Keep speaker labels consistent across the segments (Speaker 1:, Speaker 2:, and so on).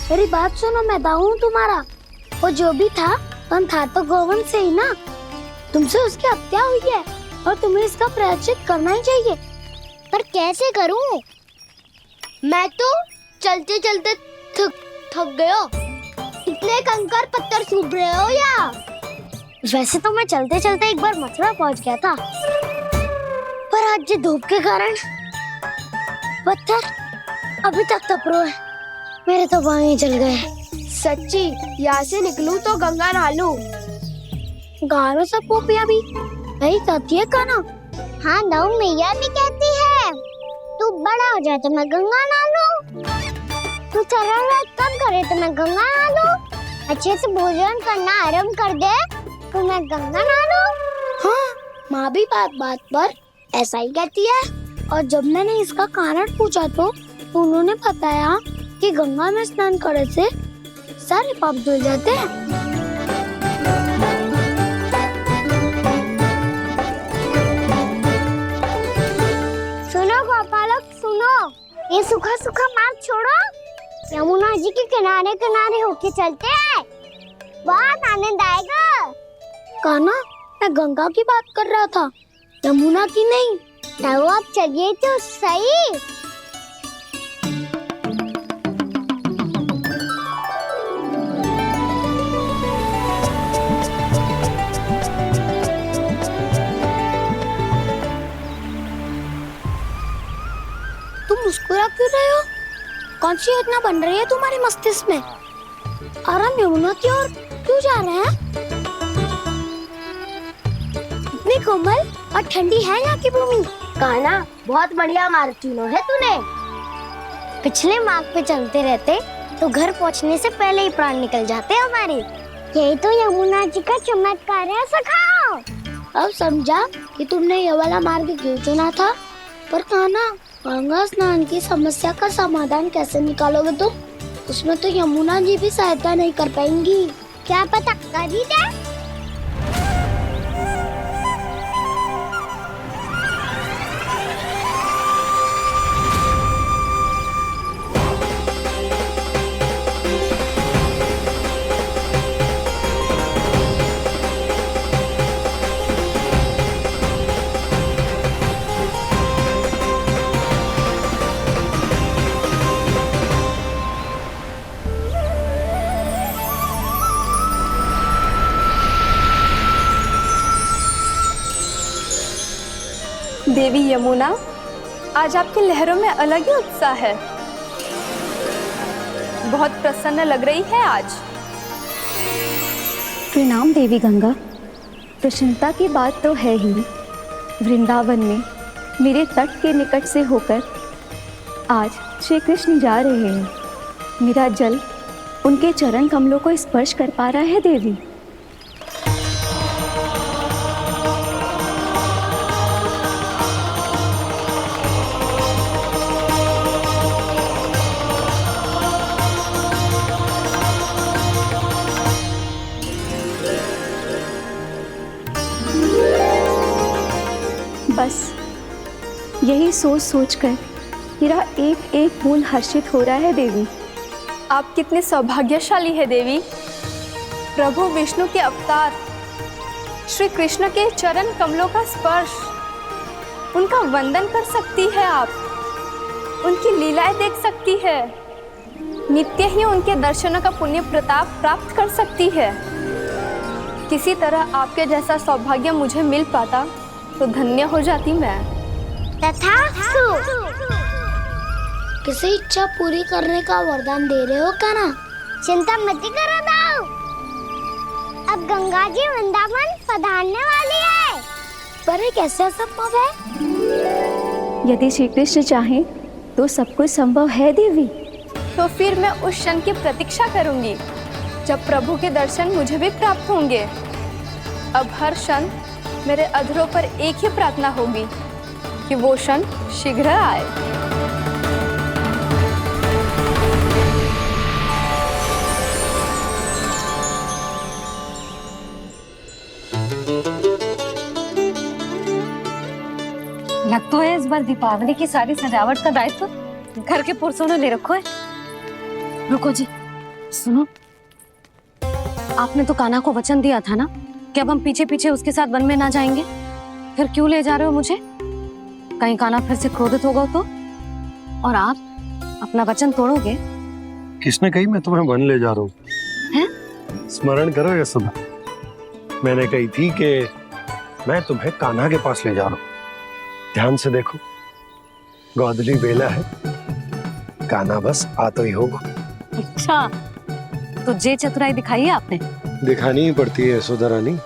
Speaker 1: मेरी बात सुनो, मैं दाऊ हूँ तुम्हारा। वो जो भी था तो गोवन से ही ना। तुमसे उसकी हत्या हुई है और तुम्हें इसका प्रायश्चित करना ही चाहिए।
Speaker 2: पर कैसे करूं? मैं तो चलते चलते थक गया। इतने कंकर पत्थर सूख रहे हो या?
Speaker 1: वैसे तो मैं चलते चलते एक बार मथुरा पहुंच गया था, पर आज ये धूप के कारण पत्थर अभी तक तप रहे हैं। मेरे तो पाँव ही जल गए।
Speaker 2: सच्ची, यहाँ से निकलूं तो गंगा नहा लूं।
Speaker 1: गाँव में सब पोपिया भी यही कहती है काना।
Speaker 2: हाँ, दाऊ मैया भी कहती है तू बड़ा हो जाए तो मैं गंगा नहा लूं, तू चरण कम करे तो मैं गंगा नहा लूं, अच्छे से भोजन करना आरंभ कर दे तो मैं गंगा नहा लूं।
Speaker 1: हाँ, माँ भी बात बात पर ऐसा ही कहती है। और जब मैंने इसका कारण पूछा तो उन्होंने बताया कि गंगा में स्नान करने से सारे पाप धुल जाते हैं।
Speaker 2: सुनो गोपालक, सुनो, ये सूखा सूखा मार्ग छोड़ो, यमुना जी के किनारे किनारे होके चलते हैं, बहुत आनंद आएगा।
Speaker 1: काना, मैं गंगा की बात कर रहा था, यमुना की नहीं।
Speaker 2: तो आप चलिए तो सही।
Speaker 1: तुम मुस्कुरा क्यों रहे हो? कौन सी योजना बन रही है तुम्हारे मस्तिष्क में? और हम यमुना की ओर क्यों जा रहे हैं? इतनी कोमल और ठंडी है यहाँ की भूमि।
Speaker 2: कान्हा, बहुत बढ़िया मार्ग चुना है तूने।
Speaker 1: पिछले मार्ग पे चलते रहते तो घर पहुँचने से पहले ही प्राण निकल जाते हमारे।
Speaker 2: यही तो यमुना जी का चमत्कार है सखाओ।
Speaker 1: अब समझा कि तुमने ये वाला मार्ग क्यों चुना था। पर कान्हा, गंगा स्नान की समस्या का समाधान कैसे निकालोगे तुम? उसमें तो यमुना जी भी सहायता नहीं कर पाएंगी।
Speaker 2: क्या पता कर ही दे।
Speaker 3: देवी यमुना, आज आपकी लहरों में अलग ही उत्साह है। बहुत प्रसन्न लग रही है आज।
Speaker 4: प्रणाम देवी गंगा। प्रसन्नता की बात तो है ही। वृंदावन में मेरे तट के निकट से होकर आज श्री कृष्ण जा रहे हैं। मेरा जल उनके चरण कमलों को स्पर्श कर पा रहा है देवी। बस यही सोच सोचकर मेरा एक एक फूल हर्षित हो रहा है देवी।
Speaker 3: आप कितने सौभाग्यशाली है देवी। प्रभु विष्णु के अवतार श्री कृष्ण के चरण कमलों का स्पर्श, उनका वंदन कर सकती है आप, उनकी लीलाएं देख सकती है, नित्य ही उनके दर्शनों का पुण्य प्रताप प्राप्त कर सकती है। किसी तरह आपके जैसा सौभाग्य मुझे मिल पाता तो धन्य हो जाती मैं।
Speaker 2: तथास्तु।
Speaker 1: किसी इच्छा पूरी करने का वरदान दे रहे हो कान्हा?
Speaker 2: चिंता मत करो दाऊ, अब गंगा जी वृंदावन पधारने वाली है।
Speaker 1: पर ये कैसे संभव है?
Speaker 4: यदि श्री कृष्ण चाहें तो सब कुछ संभव है देवी।
Speaker 3: तो फिर मैं उस क्षण की प्रतीक्षा करूंगी जब प्रभु के दर्शन मुझे भी प्राप्त होंगे। अब हर क्षण मेरे अधरों पर एक ही प्रार्थना होगी कि वो क्षण शीघ्र आए।
Speaker 5: लगता है इस बार दीपावली की सारी सजावट का दायित्व घर के पुरुषों ने ले रखा है। रुको जी, सुनो, आपने तो कान्हा को वचन दिया था ना कि अब हम पीछे पीछे उसके साथ वन में ना जाएंगे। फिर क्यों ले जा रहे हो मुझे? कहीं कान्हा फिर से क्रोधित होगा तो? और आप अपना वचन तोड़ोगे?
Speaker 6: किसने कही मैं तुम्हें वन ले जा रहा हूँ? स्मरण करो यशोदा, मैंने कही थी कि मैं तुम्हें कान्हा के पास ले जा रहा हूँ। ध्यान से देखो, गोदली बेला है, कान्हा बस आ तो ही होगा।
Speaker 5: अच्छा, तो जे चतुराई दिखाई है आपने?
Speaker 6: दिखानी ही पड़ती है यशोदा रानी,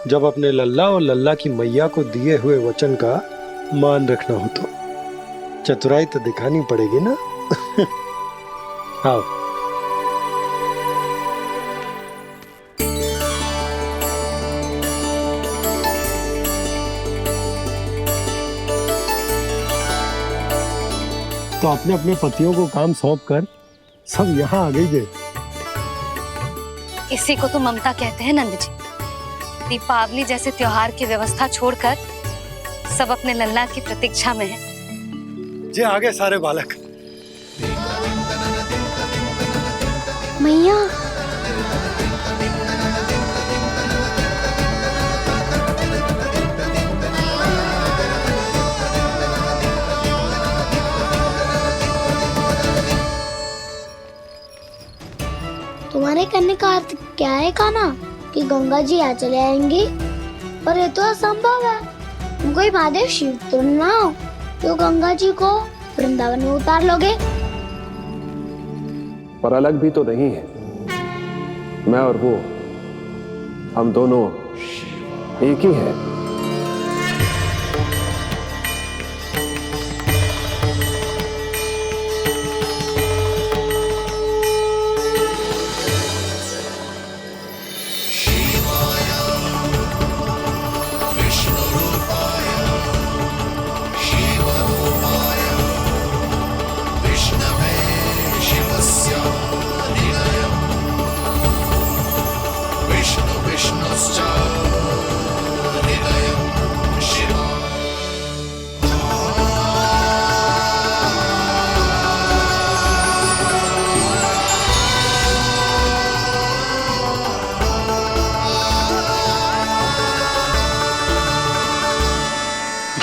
Speaker 6: जब अपने लल्ला और लल्ला की मैया को दिए हुए वचन का मान रखना हो तो चतुराई तो दिखानी पड़ेगी ना। आओ। तो अपने अपने पतियों को काम सौंप कर सब यहाँ आ गई थे।
Speaker 5: इसी को तो ममता कहते हैं नंद जी। दीपावली जैसे त्योहार की व्यवस्था छोड़कर सब अपने लल्ला की प्रतीक्षा में हैं।
Speaker 6: जे आगे सारे बालक।
Speaker 1: मैया, तुम्हारे करने का अर्थ क्या है कान्हा? कि गंगा जी आ चले आएंगी? पर ये तो असंभव है। तुम कोई महादेव शिव तो ना हो तो गंगा जी को वृंदावन में उतार लोगे?
Speaker 7: पर अलग भी तो नहीं है। मैं और वो, हम दोनों एक ही हैं।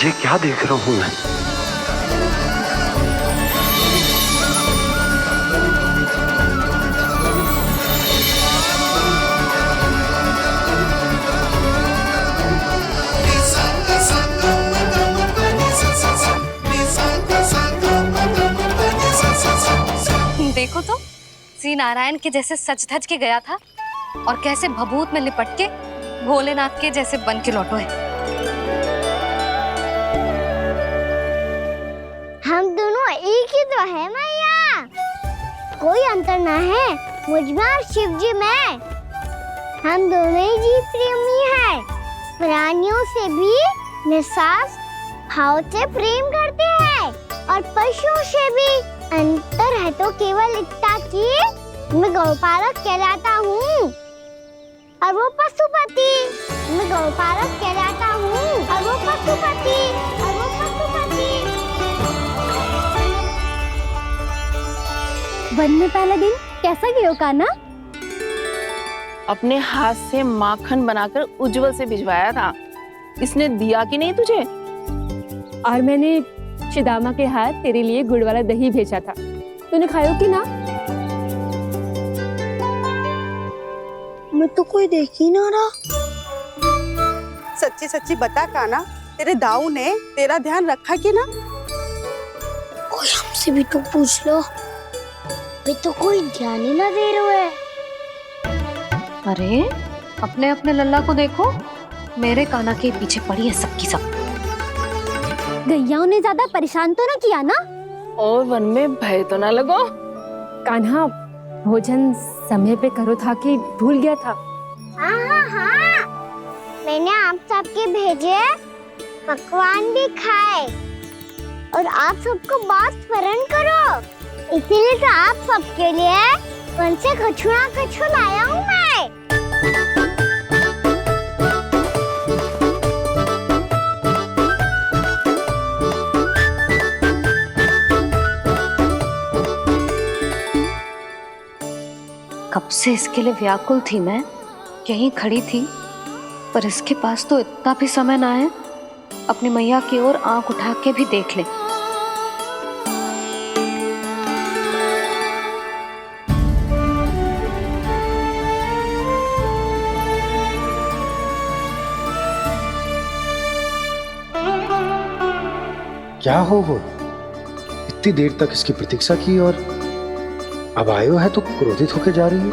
Speaker 6: ये क्या देख रहा हूँ मैं?
Speaker 5: देखो तो, श्री नारायण के जैसे सच धज के गया था और कैसे भभूत में लिपट के भोलेनाथ के जैसे बन के लौटो है।
Speaker 2: हम दोनों एक ही तो है मैया, कोई अंतर ना है मुझ में और शिव जी में। हम दोनों ही जीव प्रेमी हैं, प्राणियों से भी निस्वार्थ भाव से प्रेम करते हैं और पशुओं से भी। अंतर है तो केवल इतना कि मैं गौपालक कहलाता हूँ और वो पशुपति। मैं गौपालक कहलाता हूँ और वो पशुपति।
Speaker 4: वन में पहला दिन कैसा गया कान्हा?
Speaker 8: अपने हाथ से माखन बनाकर उज्जवल से भिजवाया था। इसने दिया कि नहीं तुझे?
Speaker 4: और मैंने शिदामा के हाथ तेरे लिए गुड़ वाला दही भेजा था, तूने खायो कि ना?
Speaker 1: मैं तो कोई देख ही ना रहा।
Speaker 9: सच्ची सच्ची बता कान्हा, तेरे दाऊ ने तेरा ध्यान रखा कि ना?
Speaker 1: कोई हमसे भी तो पूछ लो, वे तो कोई ध्यान ही ना दे रहे है।
Speaker 5: अरे अपने अपने लल्ला को देखो, मेरे कान्हा के पीछे पड़ी है सबकी सब।
Speaker 2: गैयाओं ने ज्यादा परेशान तो ना किया ना?
Speaker 8: और वन में भय तो ना लगो?
Speaker 4: कान्हा भोजन समय पे करो था कि भूल गया था?
Speaker 2: हाँ, मैंने आप सबके भेजे पकवान भी खाए और आप सबको बात स्मरण करो, इसीलिए तो आप सबके लिए वन से कछुआ कछु लाया हूँ मैं।
Speaker 5: कब से इसके लिए व्याकुल थी मैं, यहीं खड़ी थी, पर इसके पास तो इतना भी समय ना है अपनी मैया की ओर आंख उठा के भी देख ले।
Speaker 6: क्या हो वो? इतनी देर तक इसकी प्रतीक्षा की और अब आयो है तो क्रोधित होकर जा रही है।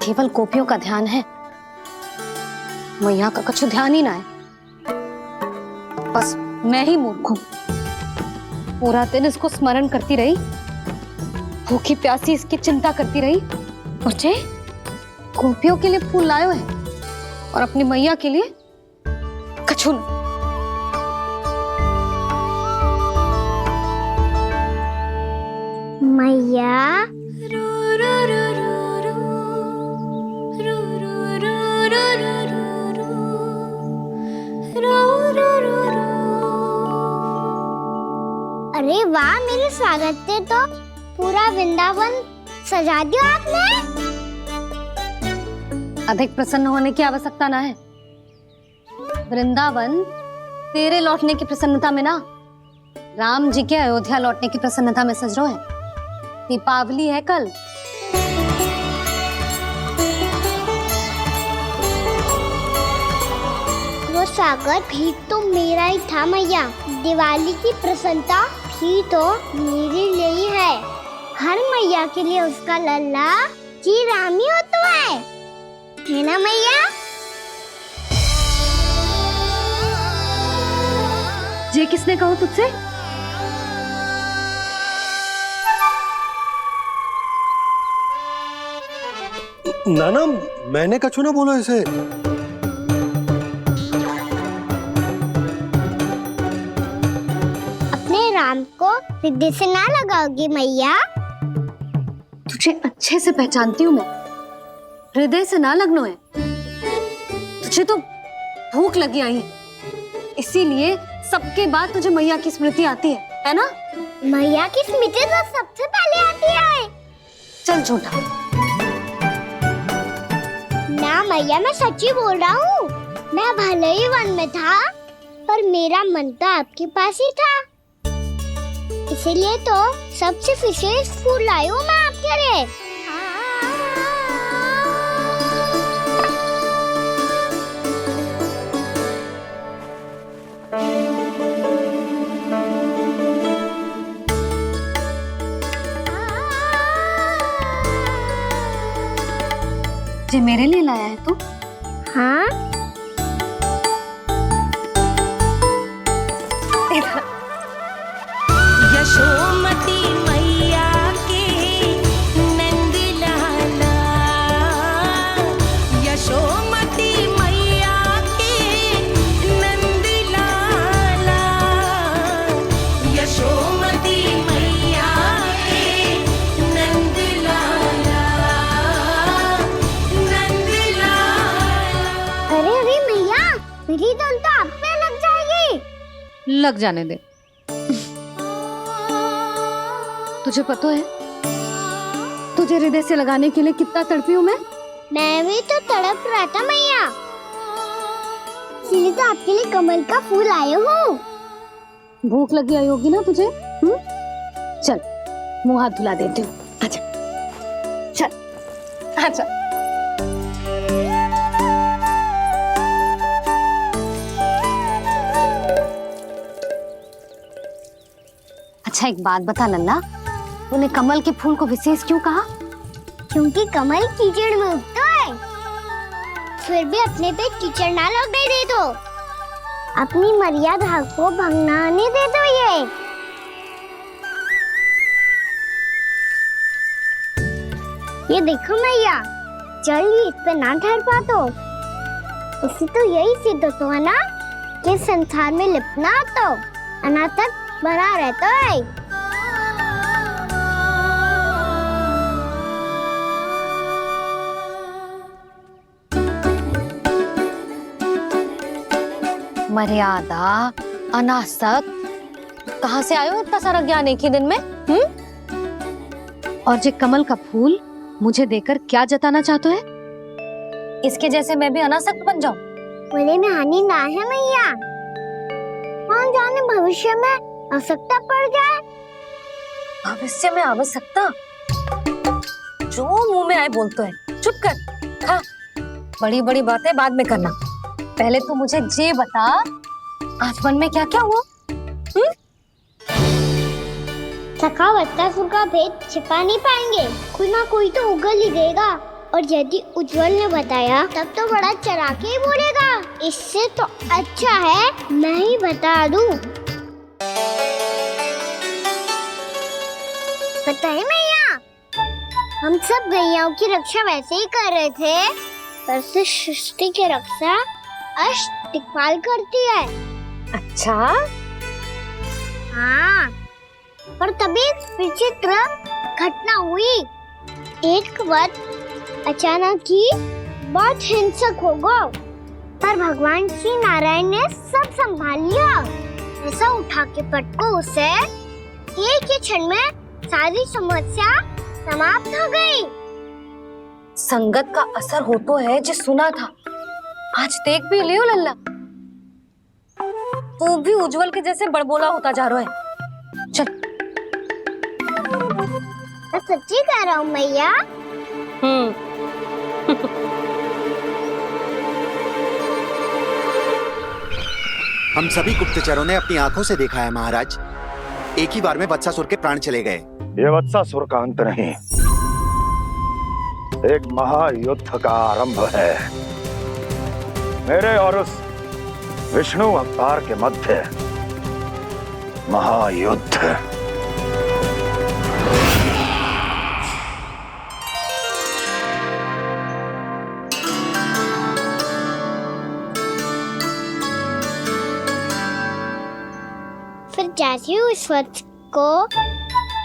Speaker 5: केवल गोपियों का ध्यान है, मैया का कुछ ध्यान ही ना है। बस मैं ही मूर्ख हूं, पूरा दिन इसको स्मरण करती रही, भूखी प्यासी इसकी चिंता करती रही, और जे गोपियों के लिए फूल लायो है और अपनी मैया के लिए कछु न।
Speaker 2: मैया अरे वाह, मेरे स्वागत से तो पूरा वृंदावन सजा दिया आपने।
Speaker 5: अधिक प्रसन्न होने की आवश्यकता ना है। वृंदावन तेरे लौटने की प्रसन्नता में ना, राम जी के अयोध्या लौटने की प्रसन्नता में सज रहे हैं। दीपावली है कल।
Speaker 2: वो स्वागत भी तो मेरा ही था मैया। दिवाली की प्रसन्नता भी तो मेरे लिए ही है। हर मैया के लिए उसका लल्ला जी राम ही होता है ना मैया?
Speaker 5: ये किसने कहा तुझसे?
Speaker 6: नाना, मैंने कछु ना बोला इसे।
Speaker 2: अपने राम को हृदय से ना लगाओगी मैया?
Speaker 5: तुझे अच्छे से पहचानती हूँ मैं, हृदय से ना लगनो है। तुझे तो भूख लगी आई है, इसीलिए सबके बाद तुझे मैया की स्मृति आती है ना?
Speaker 2: मैया की स्मृति तो सबसे पहले आती है।
Speaker 5: चल झूठा।
Speaker 2: ना मैया, मैं सच्ची बोल रहा हूँ। मैं भले ही वन में था, पर मेरा मन तो आपके पास ही था। इसीलिए तो सबसे विशेष फूल लाई हूँ मैं आपके लिए।
Speaker 5: ये मेरे लिए लाया है तू?
Speaker 2: हाँ,
Speaker 10: यशोमती मैया के नंद लाला, यशोमती मैया के नंद लाला, यशोमती मैया के नंद लाला, नंद लाला।
Speaker 2: अरे अरे मैया, मेरी धुन तो आप पे लग जाएगी।
Speaker 5: लग जाने दे। तुझे पता है तुझे हृदय से लगाने के लिए कितना तड़पी हूँ मैं?
Speaker 2: मैं भी तो तड़प रहा था मैया, इसीलिए तो आपके लिए कमल का फूल आए हूँ।
Speaker 5: भूख लगी आई होगी ना तुझे? चल मुंह हाथ धुला देती हूँ, आजा। चल आजा। अच्छा एक बात बता लल्ला, तूने कमल के फूल को विशेष क्यों कहा?
Speaker 2: क्योंकि कमल कीचड़ में उगता है, फिर भी अपने पे कीचड़ ना लगने दे दो। अपनी मर्यादा को भंग ना आने दे दो। ये देखो मैया, जल ही इस पे ना ठहर पा तो इसी तो यही सिद्ध होता है ना कि संसार में लिपना तो अनाथक बना रहता है।
Speaker 5: मर्यादा, अनासक, कहाँ से आयो इतना सारा ज्ञान एक ही दिन में? और ये कमल का फूल मुझे देकर क्या जताना चाहते है? इसके जैसे मैं भी अनासक्त बन जाऊं?
Speaker 2: बोले में हानि ना है मैया, कौन जाने भविष्य में आवश्यकता पड़ जाए।
Speaker 5: भविष्य में आवश्यकता? जो मुंह में आए बोलते हैं, चुप कर। हाँ, बड़ी बड़ी बातें बाद में करना, पहले तू मुझे ये बता आज मन में क्या क्या हुआ?
Speaker 2: सखा बत्तासुर का भेद छिपा नहीं पाएंगे, कोई ना कोई तो उगल ही देगा। और यदि उज्जवल ने बताया तब तो बड़ा चला के ही बोलेगा। इससे तो अच्छा है मैं ही बता दूं। पता है मैया, हम सब गैयाओं की रक्षा वैसे ही कर रहे थे, पर से सृष्टि की रक्षा अष्टदिक्पाल करती है।
Speaker 5: अच्छा,
Speaker 2: हाँ, पर तभी विचित्र घटना हुई। एक वक्त अचानक ही बहुत हिंसक हो गया, पर भगवान श्री नारायण ने सब संभाल लिया। ऐसा उठा के पटको उसे, एक ही क्षण में सारी समस्या समाप्त हो गई।
Speaker 5: संगत का असर हो तो है जो सुना था, आज देख भी लियो लल्ला, तू भी उज्जवल के जैसे बड़बोला होता जा रहा है। चल।
Speaker 2: मैं सच्ची कह रहा हूँ मैया।
Speaker 11: हम सभी गुप्तचरों ने अपनी आंखों से देखा है महाराज, एक ही बार में वत्सासुर के प्राण चले गए।
Speaker 6: ये वत्सासुर का अंत नहीं, एक महायुद्ध का आरंभ है। मेरे और उस विष्णु अवतार के मध्य महायुद्ध।
Speaker 2: फिर जैसे ही उस वक्त को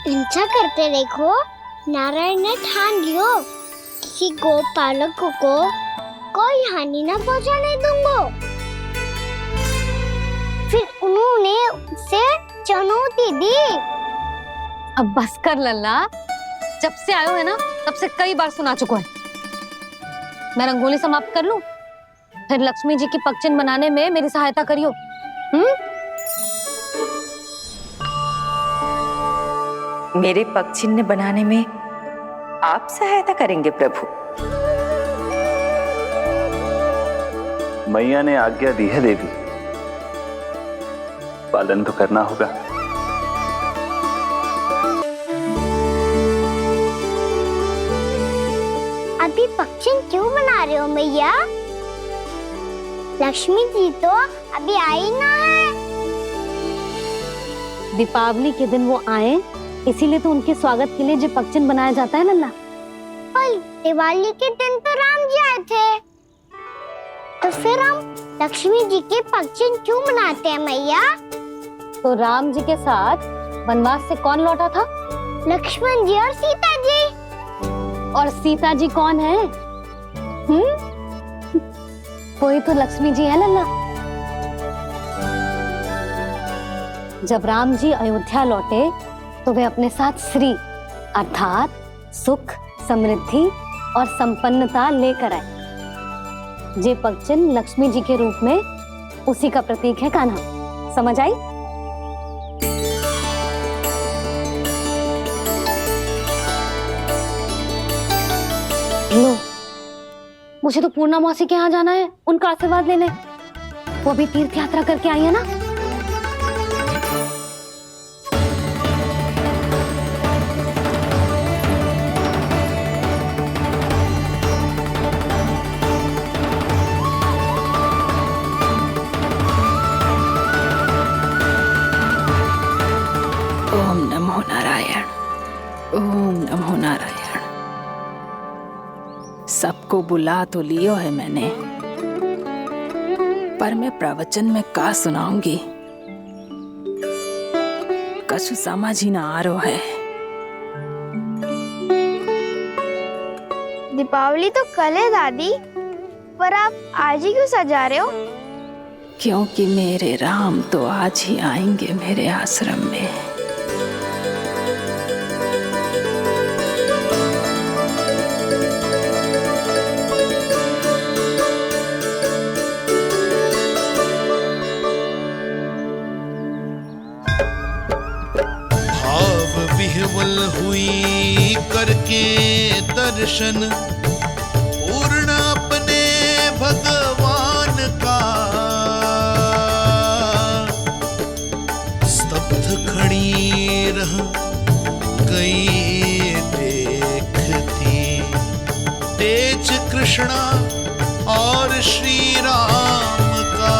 Speaker 2: हिंसा करते देखो, नारायण ने ठान लियो किसी गोपालक को कोई हानि न पहुंचाने दूंगा। फिर उन्होंने उसे चुनौती दी।
Speaker 5: अब बस कर लल्ला, जब से आयो है ना तब से कई बार सुना चुका है। मैं रंगोली समाप्त कर लूं, फिर लक्ष्मी जी की पगचिन बनाने में मेरी सहायता करियो।
Speaker 12: मेरे पगचिन्ह बनाने में आप सहायता करेंगे प्रभु?
Speaker 7: मैया ने आज्ञा दी है देवी, पालन तो करना होगा।
Speaker 2: अभी पक्षी क्यों बना रहे हो मैया? लक्ष्मी जी तो अभी आई ना है।
Speaker 5: दीपावली के दिन वो आए, इसीलिए तो उनके स्वागत के लिए जो पगचिन बनाया जाता है लल्ला।
Speaker 2: पर दिवाली के दिन तो राम जी आए थे, तो फिर हम लक्ष्मी जी के पगचिन क्यों बनाते हैं मैया?
Speaker 5: तो राम जी के साथ वनवास से कौन लौटा था?
Speaker 2: लक्ष्मण जी और सीता जी।
Speaker 5: और सीता जी कौन है? कोई तो लक्ष्मी जी है लल्ला। जब राम जी अयोध्या लौटे तो वे अपने साथ श्री अर्थात सुख, समृद्धि और संपन्नता लेकर आए। जे पगचिन लक्ष्मी जी के रूप में उसी का प्रतीक है कान्हा। समझ आई? लो, मुझे तो पूर्णा मौसी के यहाँ जाना है, उनका आशीर्वाद लेने। वो भी तीर्थ यात्रा करके आई है ना।
Speaker 12: ओम नमो नारायण, ओम नमो नारायण। सबको बुला तो लियो है मैंने, पर मैं प्रवचन में का सुनाऊंगी, कछु समझ ही ना आ रहा है।
Speaker 2: दीपावली तो कल है दादी, पर आप आज ही क्यों सजा रहे हो?
Speaker 8: क्योंकि मेरे राम तो आज ही आएंगे मेरे आश्रम में।
Speaker 13: भाव विह्वल हुई करके दर्शन पूर्ण अपने भगवान का, स्तब्ध खड़ी रह गई देखती तेज कृष्णा और श्री राम का।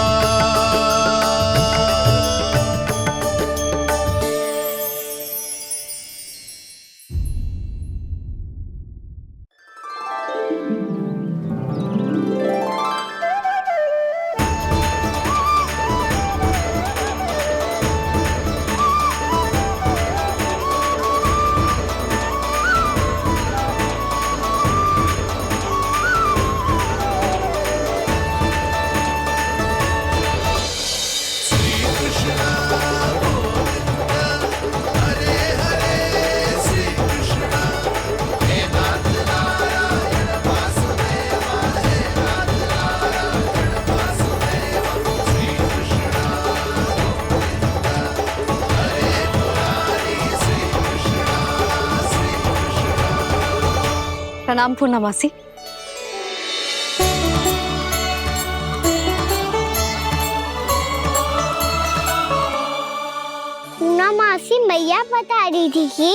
Speaker 5: प्रणाम पूर्णमासी।
Speaker 2: पूर्णमासी मैया बता रही थी कि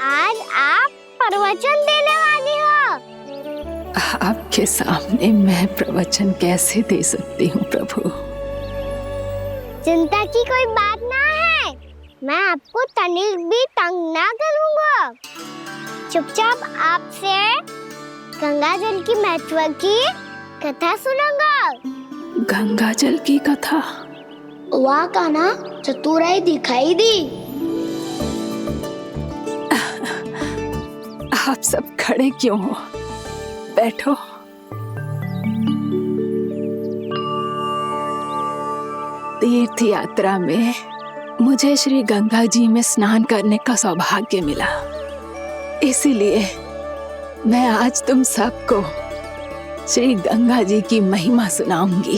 Speaker 2: आज आप प्रवचन देने वाली हो।
Speaker 8: आपके सामने मैं प्रवचन कैसे दे सकती हूँ प्रभु?
Speaker 2: चिंता की कोई बात ना है, मैं आपको तनिक भी तंग ना करूँगा। चुपचाप आपसे गंगा जल की महत्व की कथा सुनूंगा।
Speaker 8: गंगा जल की कथा?
Speaker 2: वाह कान्हा, चतुराई दिखाई दी।
Speaker 8: आप सब खड़े क्यों हो? बैठो। तीर्थ यात्रा में मुझे श्री गंगा जी में स्नान करने का सौभाग्य मिला, इसीलिए मैं आज तुम सबको श्री गंगा जी की महिमा सुनाऊंगी।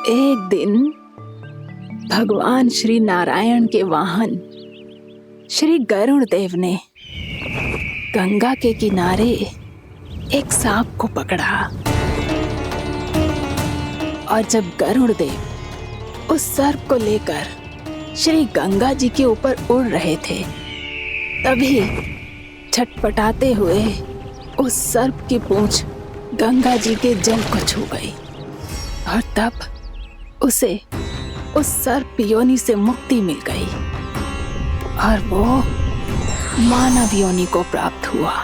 Speaker 8: एक दिन भगवान श्री नारायण के वाहन श्री गरुड़ देव ने गंगा के किनारे एक सांप को पकड़ा, और जब गरुड़ देव उस सर्प को लेकर श्री गंगा जी के ऊपर उड़ रहे थे, तभी छटपटाते हुए उस सर्प की पूंछ गंगा जी के जल को छू गई, और तब उसे उस सर्प योनि से मुक्ति मिल गई और वो मानव योनि को प्राप्त हुआ।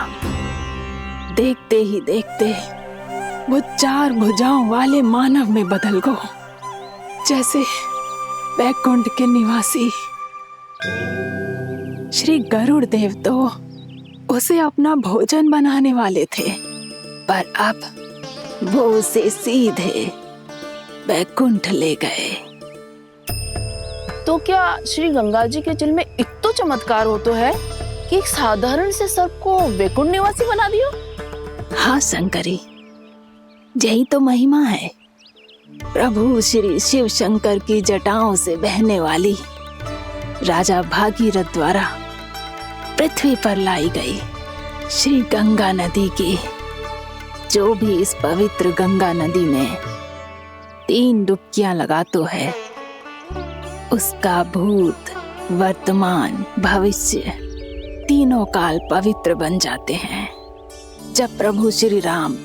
Speaker 8: देखते ही देखते वो 4 भुजाओं वाले मानव में बदल गो, जैसे वैकुंठ के निवासी। श्री गरुड़ देव तो उसे अपना भोजन बनाने वाले थे, पर अब वो उसे सीधे वैकुंठ ले गए। तो क्या श्री गंगा जी के जल में इतना चमत्कार हो तो है कि एक साधारण से सर्प को वैकुंठ निवासी बना दियो?
Speaker 12: हाँ शंकरी, यही तो महिमा है। प्रभु श्री शिव शंकर की जटाओं से बहने वाली राजा भागीरथ द्वारा पृथ्वी पर लाई गई श्री गंगा नदी की, जो भी इस पवित्र गंगा नदी में 3 डुबकियां लगातो है, उसका भूत, वर्तमान, भविष्य तीनों काल पवित्र बन जाते हैं। जब प्रभु श्री राम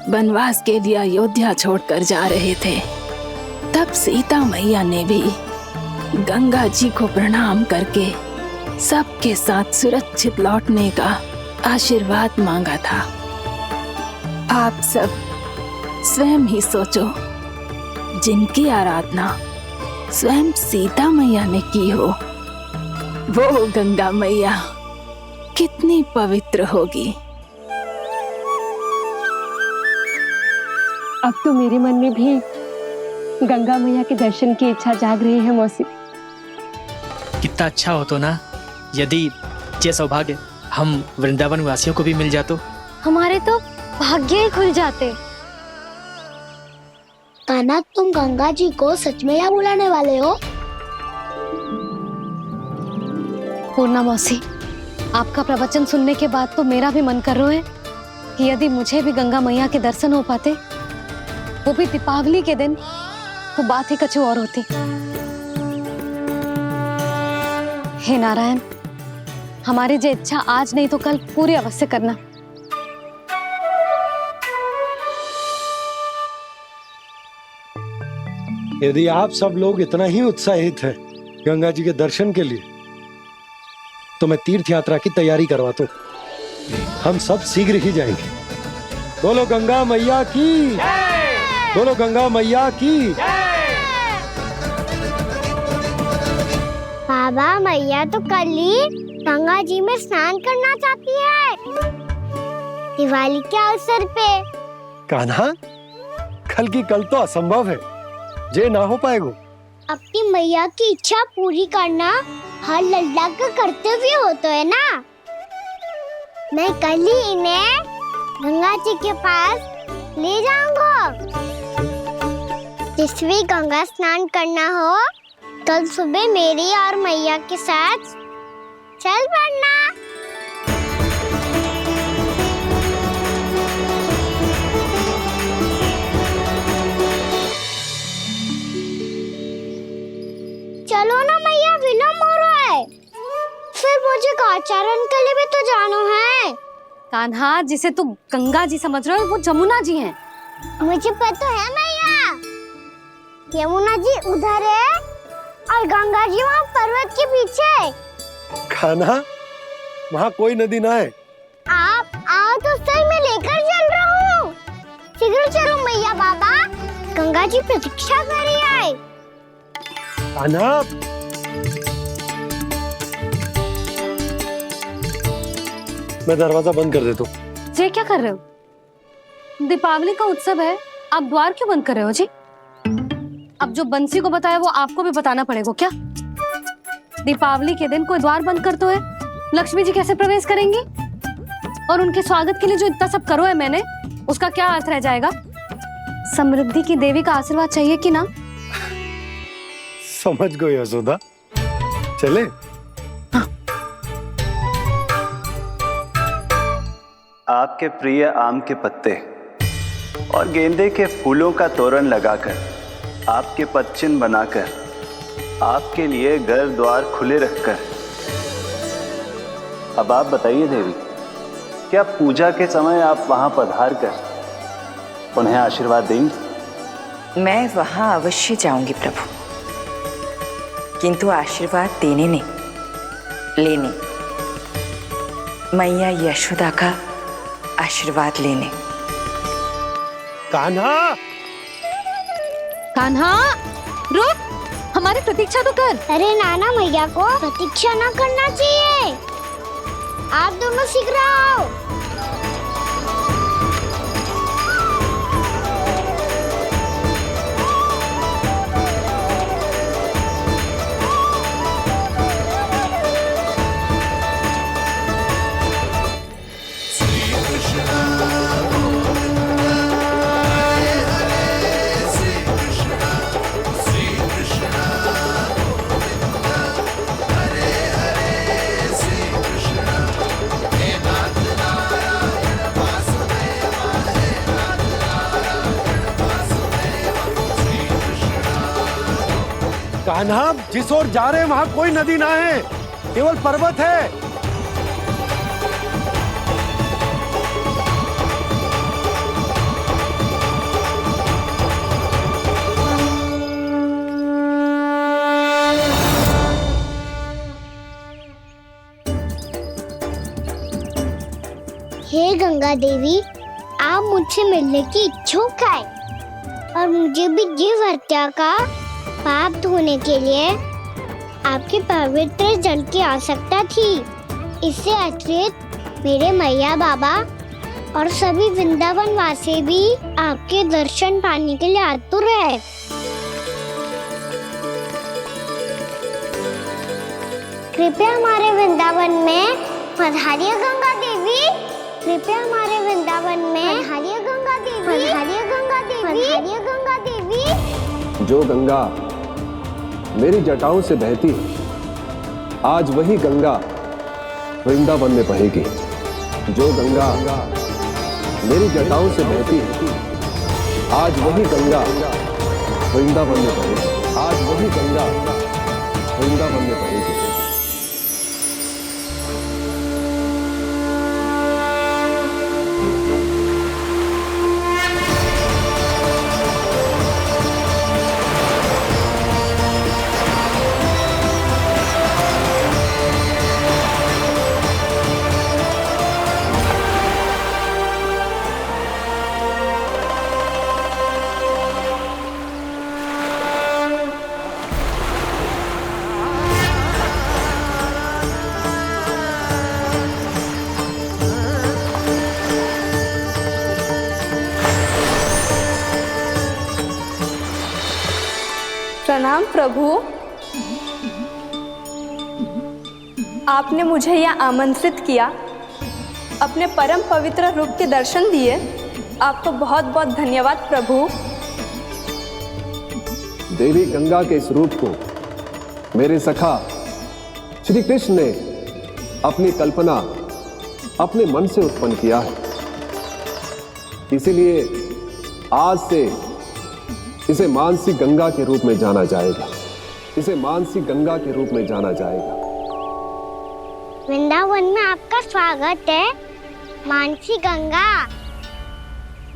Speaker 12: वनवास के लिए अयोध्या छोड़कर जा रहे थे, तब सीता मैया ने भी गंगा जी को प्रणाम करके सबके साथ सुरक्षित लौटने का आशीर्वाद मांगा था। आप सब स्वयं ही सोचो, जिनकी आराधना स्वयं सीता मैया ने की हो, वो गंगा मैया कितनी पवित्र होगी।
Speaker 14: अब तो मेरे मन में भी गंगा मैया के दर्शन की इच्छा जाग रही है मौसी।
Speaker 15: कितना अच्छा हो तो ना यदि ये सौभाग्य हम वृंदावन वासियों को भी मिल जातो।
Speaker 1: हमारे तो भाग्य ही खुल जाते।
Speaker 2: कान्हा, तुम गंगा जी को सच में यहाँ बुलाने वाले हो?
Speaker 5: पूर्णा मौसी, आपका प्रवचन सुनने के बाद तो मेरा भी मन कर रहा है कि यदि मुझे भी गंगा मैया के दर्शन हो पाते, वो भी दीपावली के दिन, तो बात ही कुछ और होती। हे नारायण, हमारी जो इच्छा आज नहीं तो कल पूरी अवश्य करना।
Speaker 6: यदि आप सब लोग इतना ही उत्साहित हैं गंगा जी के दर्शन के लिए, तो मैं तीर्थ यात्रा की तैयारी करवाता हूँ। हम सब शीघ्र ही जाएंगे। बोलो गंगा मैया की, बोलो गंगा मैया की।
Speaker 2: बाबा, मैया तो कल ही गंगा जी में स्नान करना चाहती है, दिवाली के अवसर पे।
Speaker 6: कान्हा, कल की कल तो असंभव है, जे ना हो पाएगा।
Speaker 2: अपनी मैया की इच्छा पूरी करना हर लल्ला का कर्तव्य होता है ना। मैं कल ही इन्हें गंगा जी के पास ले जाऊंगा। जिस भी गंगा स्नान करना हो, कल सुबह मेरी और मैया के साथ चल पड़ना। चलो ना मैया, विलम्ब हो रहा है। फिर मुझे काचारण के लिए भी तो जाना है।
Speaker 5: कान्हा, जिसे तू गंगा जी समझ रहे हो, वो जमुना जी हैं।
Speaker 2: मुझे पता है मैया, यमुना जी उधर है और गंगा जी वहाँ पर्वत के पीछे।
Speaker 6: कान्हा, वहाँ कोई नदी ना है।
Speaker 2: आप आओ तो सही, मैं लेकर चल रहा हूँ। शीघ्र चलो मैया। बाबा, गंगा जी प्रतीक्षा कर रही है।
Speaker 6: कान्हा, मैं दरवाजा बंद कर देता हूँ।
Speaker 5: जी क्या कर रहे हो? दीपावली का उत्सव है, आप द्वार क्यों बंद कर रहे हो जी? अब जो बंसी को बताया वो आपको भी बताना पड़ेगा क्या? दीपावली के दिन कोई द्वार बंद कर तो है, लक्ष्मी जी कैसे प्रवेश करेंगी? और उनके स्वागत के लिए जो इतना सब करो है मैंने, उसका क्या अर्थ रह जाएगा? समृद्धि की देवी का आशीर्वाद चाहिए कि ना?
Speaker 6: समझ गई यशोदा, चले।
Speaker 16: आपके प्रिय आम के पत्ते और गेंदे के फूलों का तोरण लगाकर, आपके पदचिन्ह बनाकर, आपके लिए घर द्वार खुले रखकर, अब आप बताइए देवी, क्या पूजा के समय आप वहां पधार कर उन्हें आशीर्वाद देंगी?
Speaker 17: मैं वहां अवश्य जाऊंगी प्रभु, किंतु आशीर्वाद देने नहीं, लेने, मैया यशोदा का आशीर्वाद लेने।
Speaker 6: कान्हा,
Speaker 5: कान्हा, रुक, हमारी प्रतीक्षा तो कर।
Speaker 2: अरे नाना, मैया को प्रतीक्षा ना करना चाहिए। आप दोनों शीघ्र आओ।
Speaker 6: कान्हा, जिस ओर जा रहे हैं वहां कोई नदी ना है, केवल पर्वत है।
Speaker 2: हे गंगा देवी, आप मुझसे मिलने की इच्छुक है और मुझे भी जीव हत्या का पाप धोने के लिए आपके पवित्र जल की आवश्यकता थी। इससे अतिरिक्त मेरे मैया बाबा और सभी वृंदावन वासी भी आपके दर्शन पाने के लिए आतुर है। कृपया हमारे वृंदावन में पधारिए गंगा देवी। कृपया हमारे वृंदावन में पधारिए गंगा देवी। पधारिए गंगा देवी। पधारिए गंगा देवी।
Speaker 7: जो गंगा मेरी जटाओं से बहती है, आज वही गंगा वृंदावन में बहेगी। जो गंगा मेरी जटाओं से बहती है, आज वही गंगा वृंदावन में बहेगी। आज वही गंगा वृंदावन में बहेगी।
Speaker 3: प्रणाम प्रभु। आपने मुझे यह आमंत्रित किया, अपने परम पवित्र रूप के दर्शन दिए। आपको बहुत बहुत धन्यवाद प्रभु।
Speaker 7: देवी गंगा के इस रूप को मेरे सखा श्री कृष्ण ने अपनी कल्पना अपने मन से उत्पन्न किया है। इसीलिए आज से इसे मानसी गंगा के रूप में जाना जाएगा। इसे मानसी गंगा के रूप में जाना जाएगा।
Speaker 2: वृंदावन में आपका स्वागत है मानसी गंगा।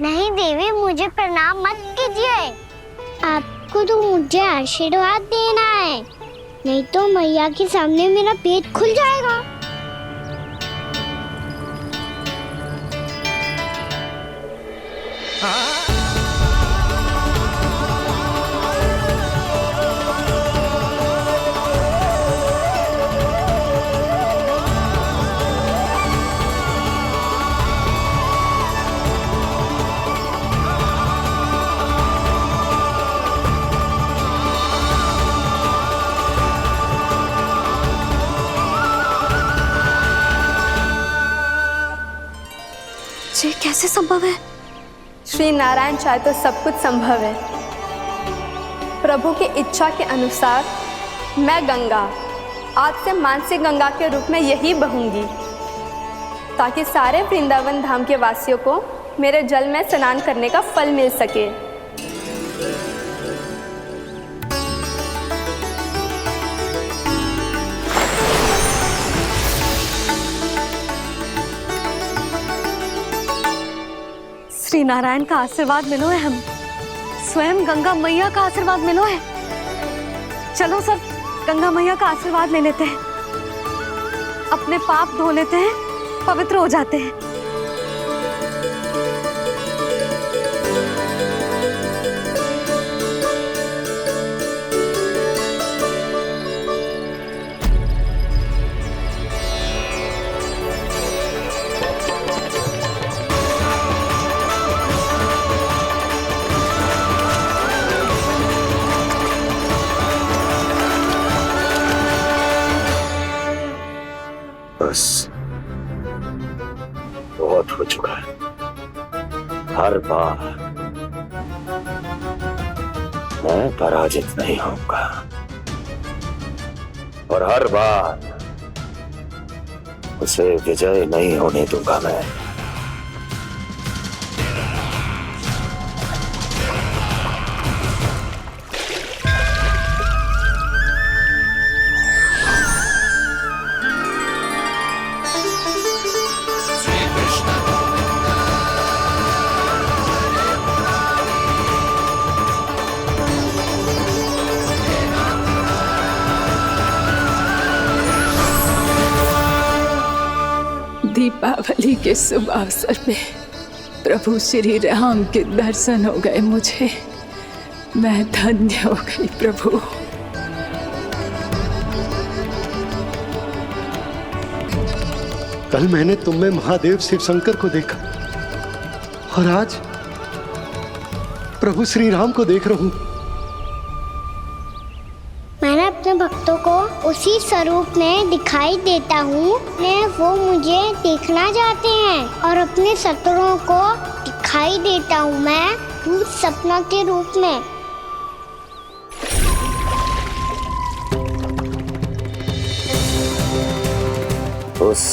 Speaker 2: नहीं देवी, मुझे प्रणाम मत कीजिए। आपको तो मुझे आशीर्वाद देना है, नहीं तो मैया के सामने मेरा पेट खुल जाएगा।
Speaker 5: ये कैसे संभव है?
Speaker 3: श्री नारायण चाहे तो सब कुछ संभव है। प्रभु की इच्छा के अनुसार मैं गंगा आज से मानसी गंगा के रूप में यही बहूंगी, ताकि सारे वृंदावन धाम के वासियों को मेरे जल में स्नान करने का फल मिल सके।
Speaker 5: श्री नारायण का आशीर्वाद मिलो है, हम स्वयं गंगा मैया का आशीर्वाद मिलो है। चलो सब गंगा मैया का आशीर्वाद ले लेते हैं, अपने पाप धो लेते हैं, पवित्र हो जाते हैं।
Speaker 18: बस बहुत हो चुका है। हर बार मैं पराजित नहीं होऊंगा और हर बार उसे विजय नहीं होने दूंगा मैं।
Speaker 12: दीपावली के शुभ अवसर पे प्रभु श्री राम के दर्शन हो गए मुझे। मैं धन्य हो गई प्रभु।
Speaker 6: कल मैंने तुम में महादेव शिव शंकर को देखा। और आज प्रभु श्री राम को देख रहा हूं।
Speaker 2: मैंने अपने भक्तों को उसी स्वरूप में दिखाई देता हूँ वो मुझे देखना चाहते हैं, और अपने शत्रुओं को दिखाई देता हूँ मैं भूत सपना के रूप में।
Speaker 18: उस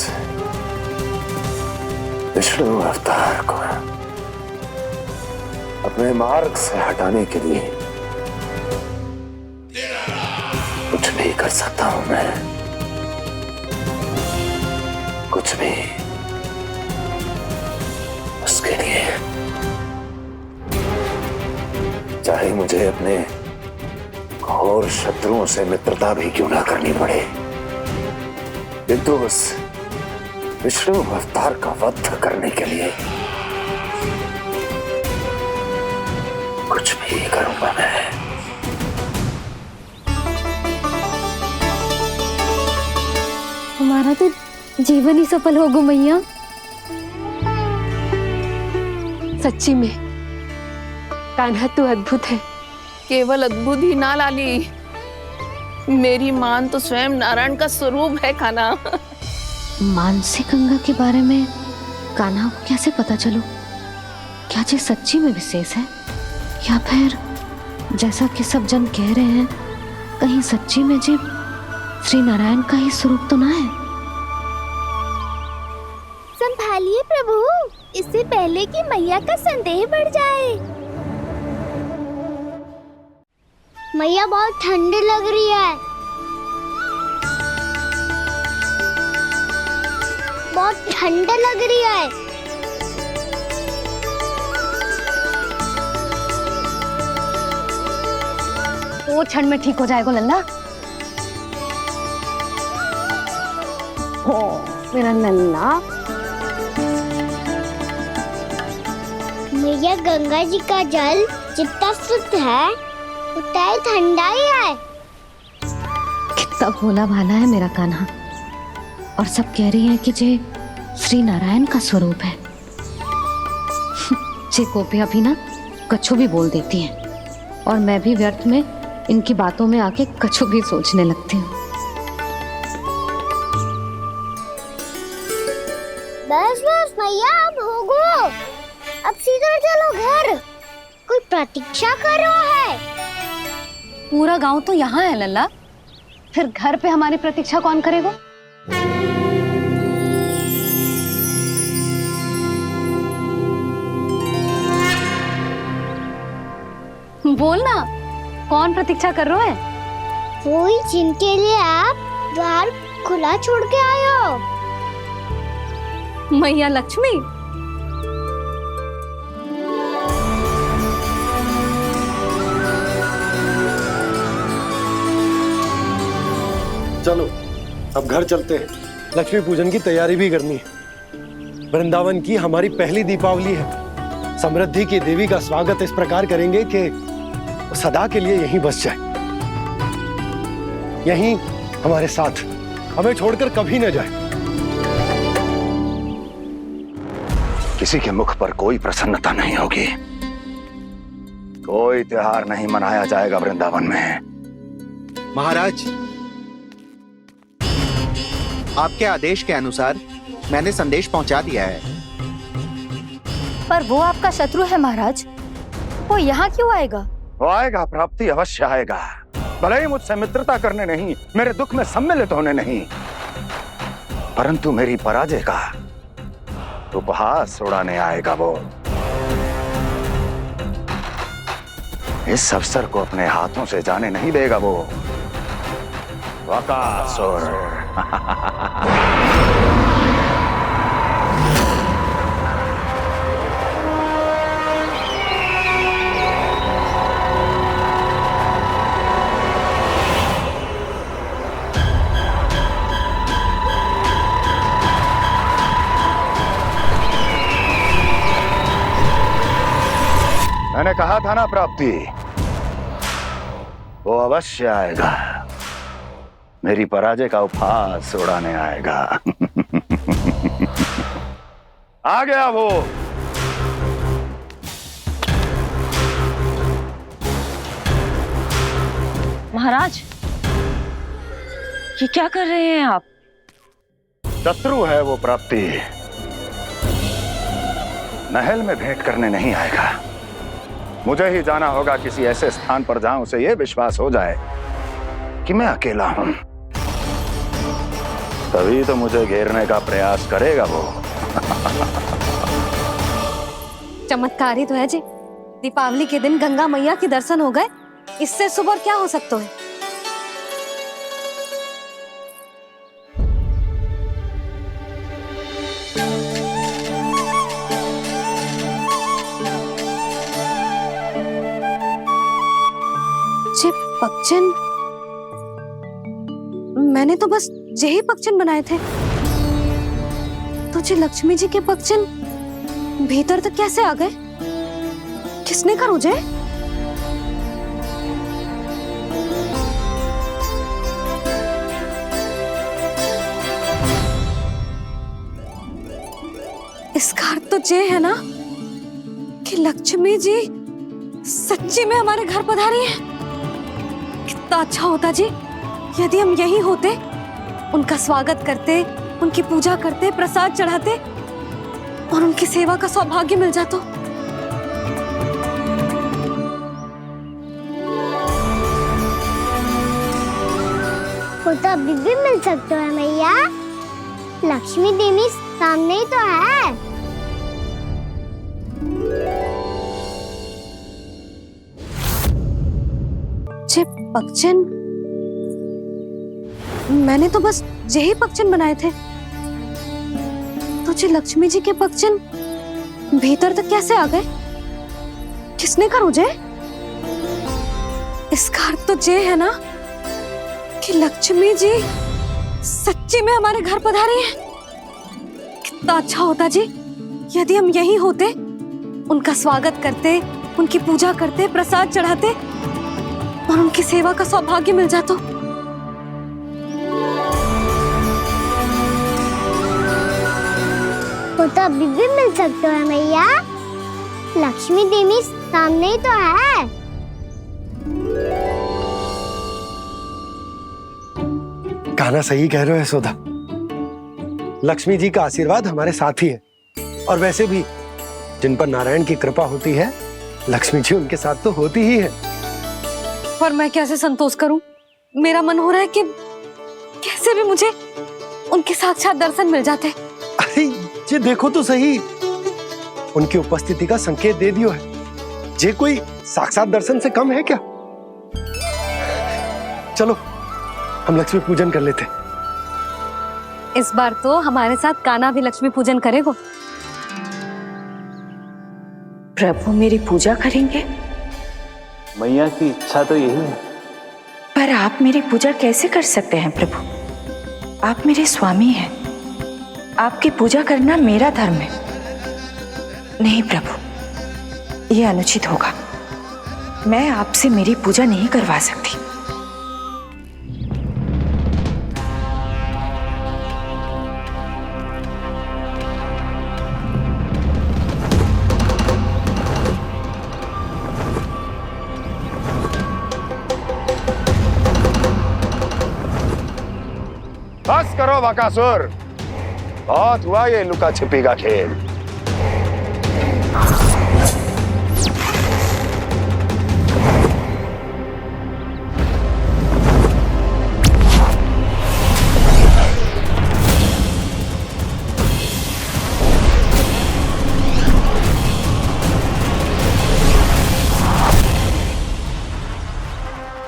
Speaker 18: विष्णु अवतार को अपने मार्ग से हटाने के लिए कुछ भी कर सकता हूं मैं, कुछ भी। उसके लिए चाहे मुझे अपने घोर शत्रुओं से मित्रता भी क्यों ना करनी पड़े, किंतु उस विष्णु अवतार का वध करने के लिए कुछ भी करूंगा मैं।
Speaker 5: हमारा तो जीवन ही सफल होगा मैया।
Speaker 14: सच्ची में कान्हा तू अद्भुत है।
Speaker 8: केवल अद्भुत ही ना लाली, मेरी मान तो स्वयं नारायण का स्वरूप है कान्हा।
Speaker 5: मानसी गंगा के बारे में कान्हा को कैसे पता चलो? क्या ये सच्ची में विशेष है, या फिर जैसा कि सब जन कह रहे हैं कहीं सच्ची में जी श्री नारायण का ही स्वरूप तो ना है?
Speaker 2: संभालिए प्रभु, इससे पहले कि मैया का संदेह बढ़ जाए। मैया बहुत ठंडी लग रही है, बहुत ठंड लग रही है।
Speaker 5: वो ठंड में ठीक हो जाएगा लल्ला। हो मेरा लल्ला।
Speaker 2: मैया गंगा जी का जल जितना शुद्ध है उतना ही ठंडा ही है।
Speaker 5: कितना भोला भाला है मेरा कान्हा, और सब कह रही हैं कि ये श्री नारायण का स्वरूप है। ये गोपियां भी ना कछु भी बोल देती हैं, और मैं भी व्यर्थ में इनकी बातों में आके कछु भी सोचने लगती हूँ।
Speaker 2: बस बस मैया, अब होगो, अब सीधा चलो घर। कोई प्रतीक्षा कर रहा है।
Speaker 5: पूरा गांव तो यहाँ है लल्ला, फिर घर पे हमारी प्रतीक्षा कौन करेगा? बोल ना, कौन प्रतीक्षा कर रहा है?
Speaker 2: वही जिनके लिए आप द्वार खुला छोड़ के आए हो।
Speaker 5: मैया लक्ष्मी।
Speaker 6: चलो अब घर चलते हैं, लक्ष्मी पूजन की तैयारी भी करनी है। वृंदावन की हमारी पहली दीपावली है। समृद्धि की देवी का स्वागत इस प्रकार करेंगे कि वो सदा के लिए यहीं बस जाए, यहीं हमारे साथ, हमें छोड़कर कभी न जाए।
Speaker 18: किसी के मुख पर कोई प्रसन्नता नहीं होगी, कोई त्योहार नहीं मनाया जाएगा वृंदावन में।
Speaker 11: महाराज, आपके आदेश के अनुसार मैंने संदेश पहुंचा दिया है।
Speaker 4: पर वो आपका शत्रु है महाराज, वो यहाँ क्यों आएगा?
Speaker 18: वो आएगा, प्राप्ति अवश्य आएगा। भले ही मुझसे मित्रता करने नहीं, मेरे दुख में सम्मिलित होने नहीं, परंतु मेरी पराजय का उपहास उड़ाने आएगा वो। इस अवसर को अपने हाथों से जाने नहीं देगा वो। वकासुर। मैंने कहा था ना प्राप्ति, वो अवश्य आएगा, मेरी पराजय का उपहास उड़ाने आएगा। आ गया वो।
Speaker 17: महाराज, ये क्या कर रहे हैं आप?
Speaker 18: शत्रु है वो प्राप्ति, महल में भेंट करने नहीं आएगा। मुझे ही जाना होगा किसी ऐसे स्थान पर जहां उसे यह विश्वास हो जाए कि मैं अकेला हूं, तभी तो मुझे घेरने का प्रयास करेगा वो।
Speaker 5: चमत्कार ही तो है जी, दीपावली के दिन गंगा मैया के दर्शन हो गए, इससे शुभ और क्या हो सकता है। जे पक्षन, मैंने तो बस यही पक्षन बनाए थे, तो जे लक्ष्मी जी के पक्षन भीतर तक कैसे आ गए? किसने करो जे? इसका अर्थ तो ये है ना कि लक्ष्मी जी सच्ची में हमारे घर पधारी है। कितना अच्छा होता जी यदि हम यही होते, उनका स्वागत करते, उनकी पूजा करते, प्रसाद चढ़ाते और उनकी सेवा का सौभाग्य मिल जाता।
Speaker 2: वो तो अभी भी मिल सकते हैं मैया, लक्ष्मी देवी सामने ही तो है।
Speaker 5: जे पक्षन, मैंने तो बस यही पक्षन बनाए थे, तो जे लक्ष्मी जी के पक्षन भीतर तक कैसे आ गए? किसने करो जे? इसका अर्थ तो ये है ना कि लक्ष्मी जी सच्ची में हमारे घर पधारी है। कितना अच्छा होता जी यदि हम यही होते, उनका स्वागत करते, उनकी पूजा करते, प्रसाद चढ़ाते और उनकी सेवा का सौभाग्य मिल जाता।
Speaker 2: वो तो अभी भी मिल सकते हैं मैया, लक्ष्मी देवी सामने ही तो है।
Speaker 6: कान्हा सही कह रहे हो यशोदा, लक्ष्मी जी का आशीर्वाद हमारे साथ ही है, और वैसे भी जिन पर नारायण की कृपा होती है, लक्ष्मी जी उनके साथ तो होती ही है।
Speaker 5: पर मैं कैसे संतोष करूं? मेरा मन हो रहा है कि कैसे भी मुझे उनके साक्षात दर्शन मिल जाते।
Speaker 6: अरे ये देखो तो सही, उनकी उपस्थिति का संकेत दे दियो है। ये कोई साक्षात दर्शन से कम है क्या? चलो हम लक्ष्मी पूजन कर लेते।
Speaker 5: इस बार तो हमारे साथ कान्हा भी लक्ष्मी पूजन करेगा।
Speaker 17: प्रभु मेरी पूजा करेंगे?
Speaker 16: मैया की इच्छा तो यही है।
Speaker 17: पर आप मेरी पूजा कैसे कर सकते हैं प्रभु? आप मेरे स्वामी हैं, आपकी पूजा करना मेरा धर्म है। नहीं प्रभु, यह अनुचित होगा। मैं आपसे मेरी पूजा नहीं करवा सकती।
Speaker 18: बस करो बकासुर, बहुत हुआ ये लुका छिपी का खेल।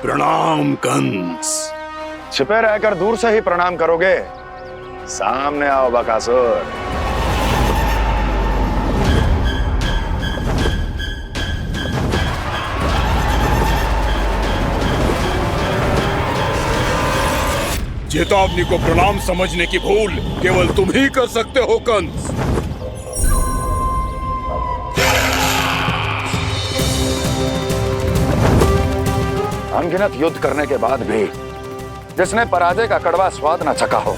Speaker 13: प्रणाम कंस।
Speaker 18: छिपे रहकर दूर से ही प्रणाम करोगे? सामने आओ बकासुर।
Speaker 13: चेतावनी को प्रणाम समझने की भूल केवल तुम ही कर सकते हो कंस।
Speaker 18: अनगिनत युद्ध करने के बाद भी जिसने पराजय का कड़वा स्वाद न चखा हो,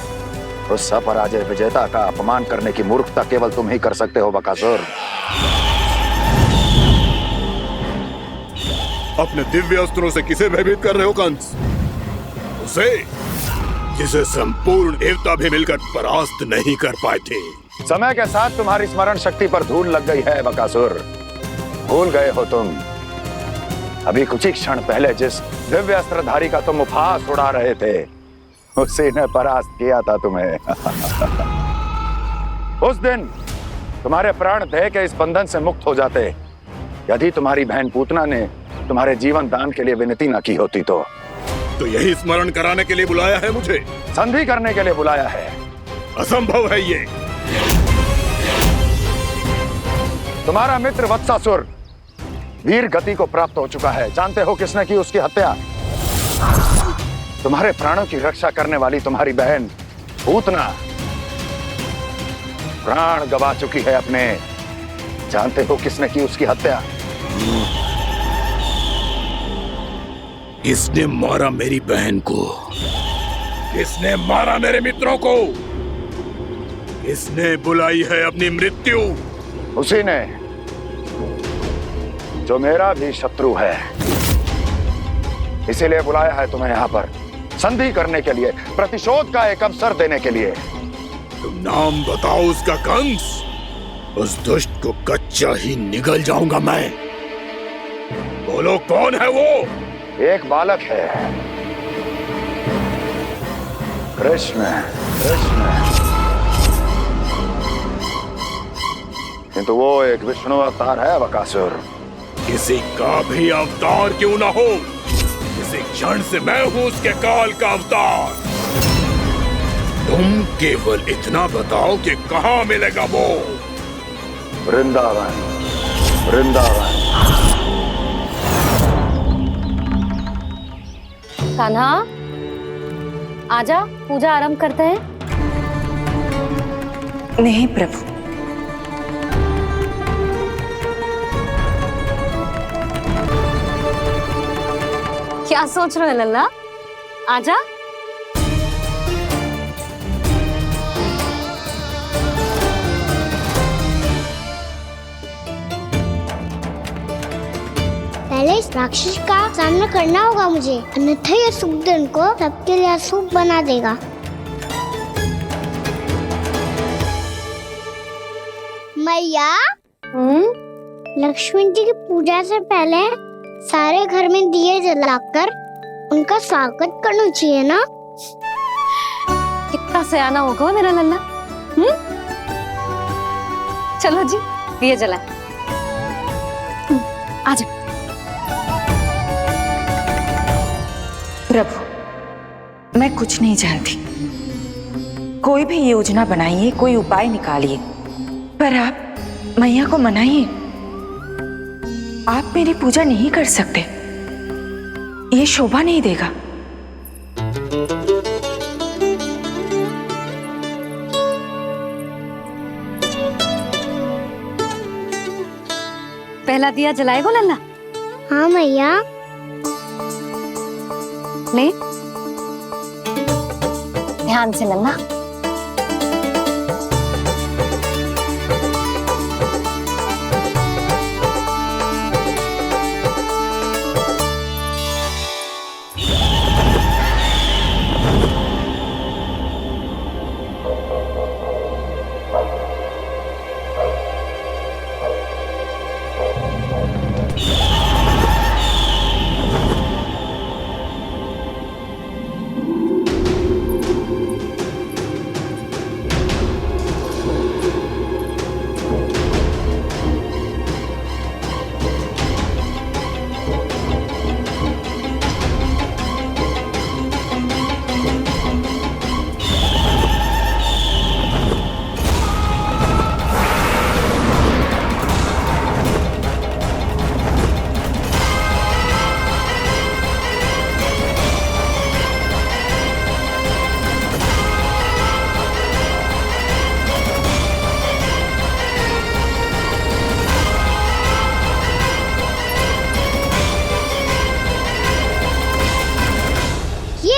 Speaker 18: उस अपराजय विजेता का अपमान करने की मूर्खता केवल तुम ही कर सकते हो बकासुर।
Speaker 13: अपने दिव्य अस्त्रों से किसे भयभीत कर रहे हो कंस? उसे जिसे संपूर्ण देवता भी मिलकर परास्त नहीं कर पाए थे।
Speaker 18: समय के साथ तुम्हारी स्मरण शक्ति पर धूल लग गई है बकासुर। भूल गए हो तुम अभी कुछ ही क्षण पहले जिस दिव्य अस्त्रधारी का तुम उपहास उड़ा रहे थे, उसी ने परास्त किया था तुम्हें। उस दिन तुम्हारे प्राण देह के इस बंधन से मुक्त हो जाते यदि तुम्हारी बहन पूतना ने तुम्हारे जीवन दान के लिए विनती न की होती तो
Speaker 13: यही स्मरण कराने के लिए बुलाया है मुझे?
Speaker 18: संधि करने के लिए बुलाया है।
Speaker 13: असंभव है ये।
Speaker 18: तुम्हारा मित्र वत्सासुर वीर गति को प्राप्त हो चुका है। जानते हो किसने की उसकी हत्या? तुम्हारे प्राणों की रक्षा करने वाली तुम्हारी बहन पूतना प्राण गवा चुकी है अपने। जानते हो किसने की उसकी हत्या?
Speaker 13: किसने मारा मेरी बहन को? किसने मारा मेरे मित्रों को? किसने बुलाई है अपनी मृत्यु?
Speaker 18: उसी ने जो मेरा भी शत्रु है। इसीलिए बुलाया है तुम्हें यहाँ पर संधि करने के लिए, प्रतिशोध का एक अवसर देने के लिए।
Speaker 13: तुम नाम बताओ उसका कंस। उस दुष्ट को कच्चा ही निगल जाऊंगा मैं। बोलो कौन है वो?
Speaker 18: एक बालक है, कृष्ण। किंतु वो एक विष्णु अवतार है बकासुर।
Speaker 13: किसी का भी अवतार क्यों ना हो, किसी क्षण से मैं हूं उसके काल का अवतार। तुम केवल इतना बताओ कि कहां मिलेगा वो?
Speaker 18: वृंदावन। वृंदावन।
Speaker 5: कान्हा, आजा, पूजा आरंभ करते हैं।
Speaker 17: नहीं प्रभु,
Speaker 5: क्या सोच रहे हो लल्ला? आजा।
Speaker 2: पहले इस राक्षस का सामना करना होगा मुझे, अन्यथा यह शुभ दिन को सबके लिए अशुभ बना देगा। मैया, लक्ष्मी जी की पूजा से पहले सारे घर में दिए जलाकर उनका स्वागत करना चाहिए ना?
Speaker 5: कितना सयाना होगा मेरा लल्ला। चलो जी, दिए जलाए। आजा।
Speaker 17: प्रभु, मैं कुछ नहीं जानती। कोई भी योजना बनाइए, कोई उपाय निकालिए, पर आप मैया को मनाइए। आप मेरी पूजा नहीं कर सकते, ये शोभा नहीं देगा।
Speaker 5: पहला दिया जलाएगो लल्ला?
Speaker 2: हाँ मैया।
Speaker 5: ले, ध्यान से लल्ला।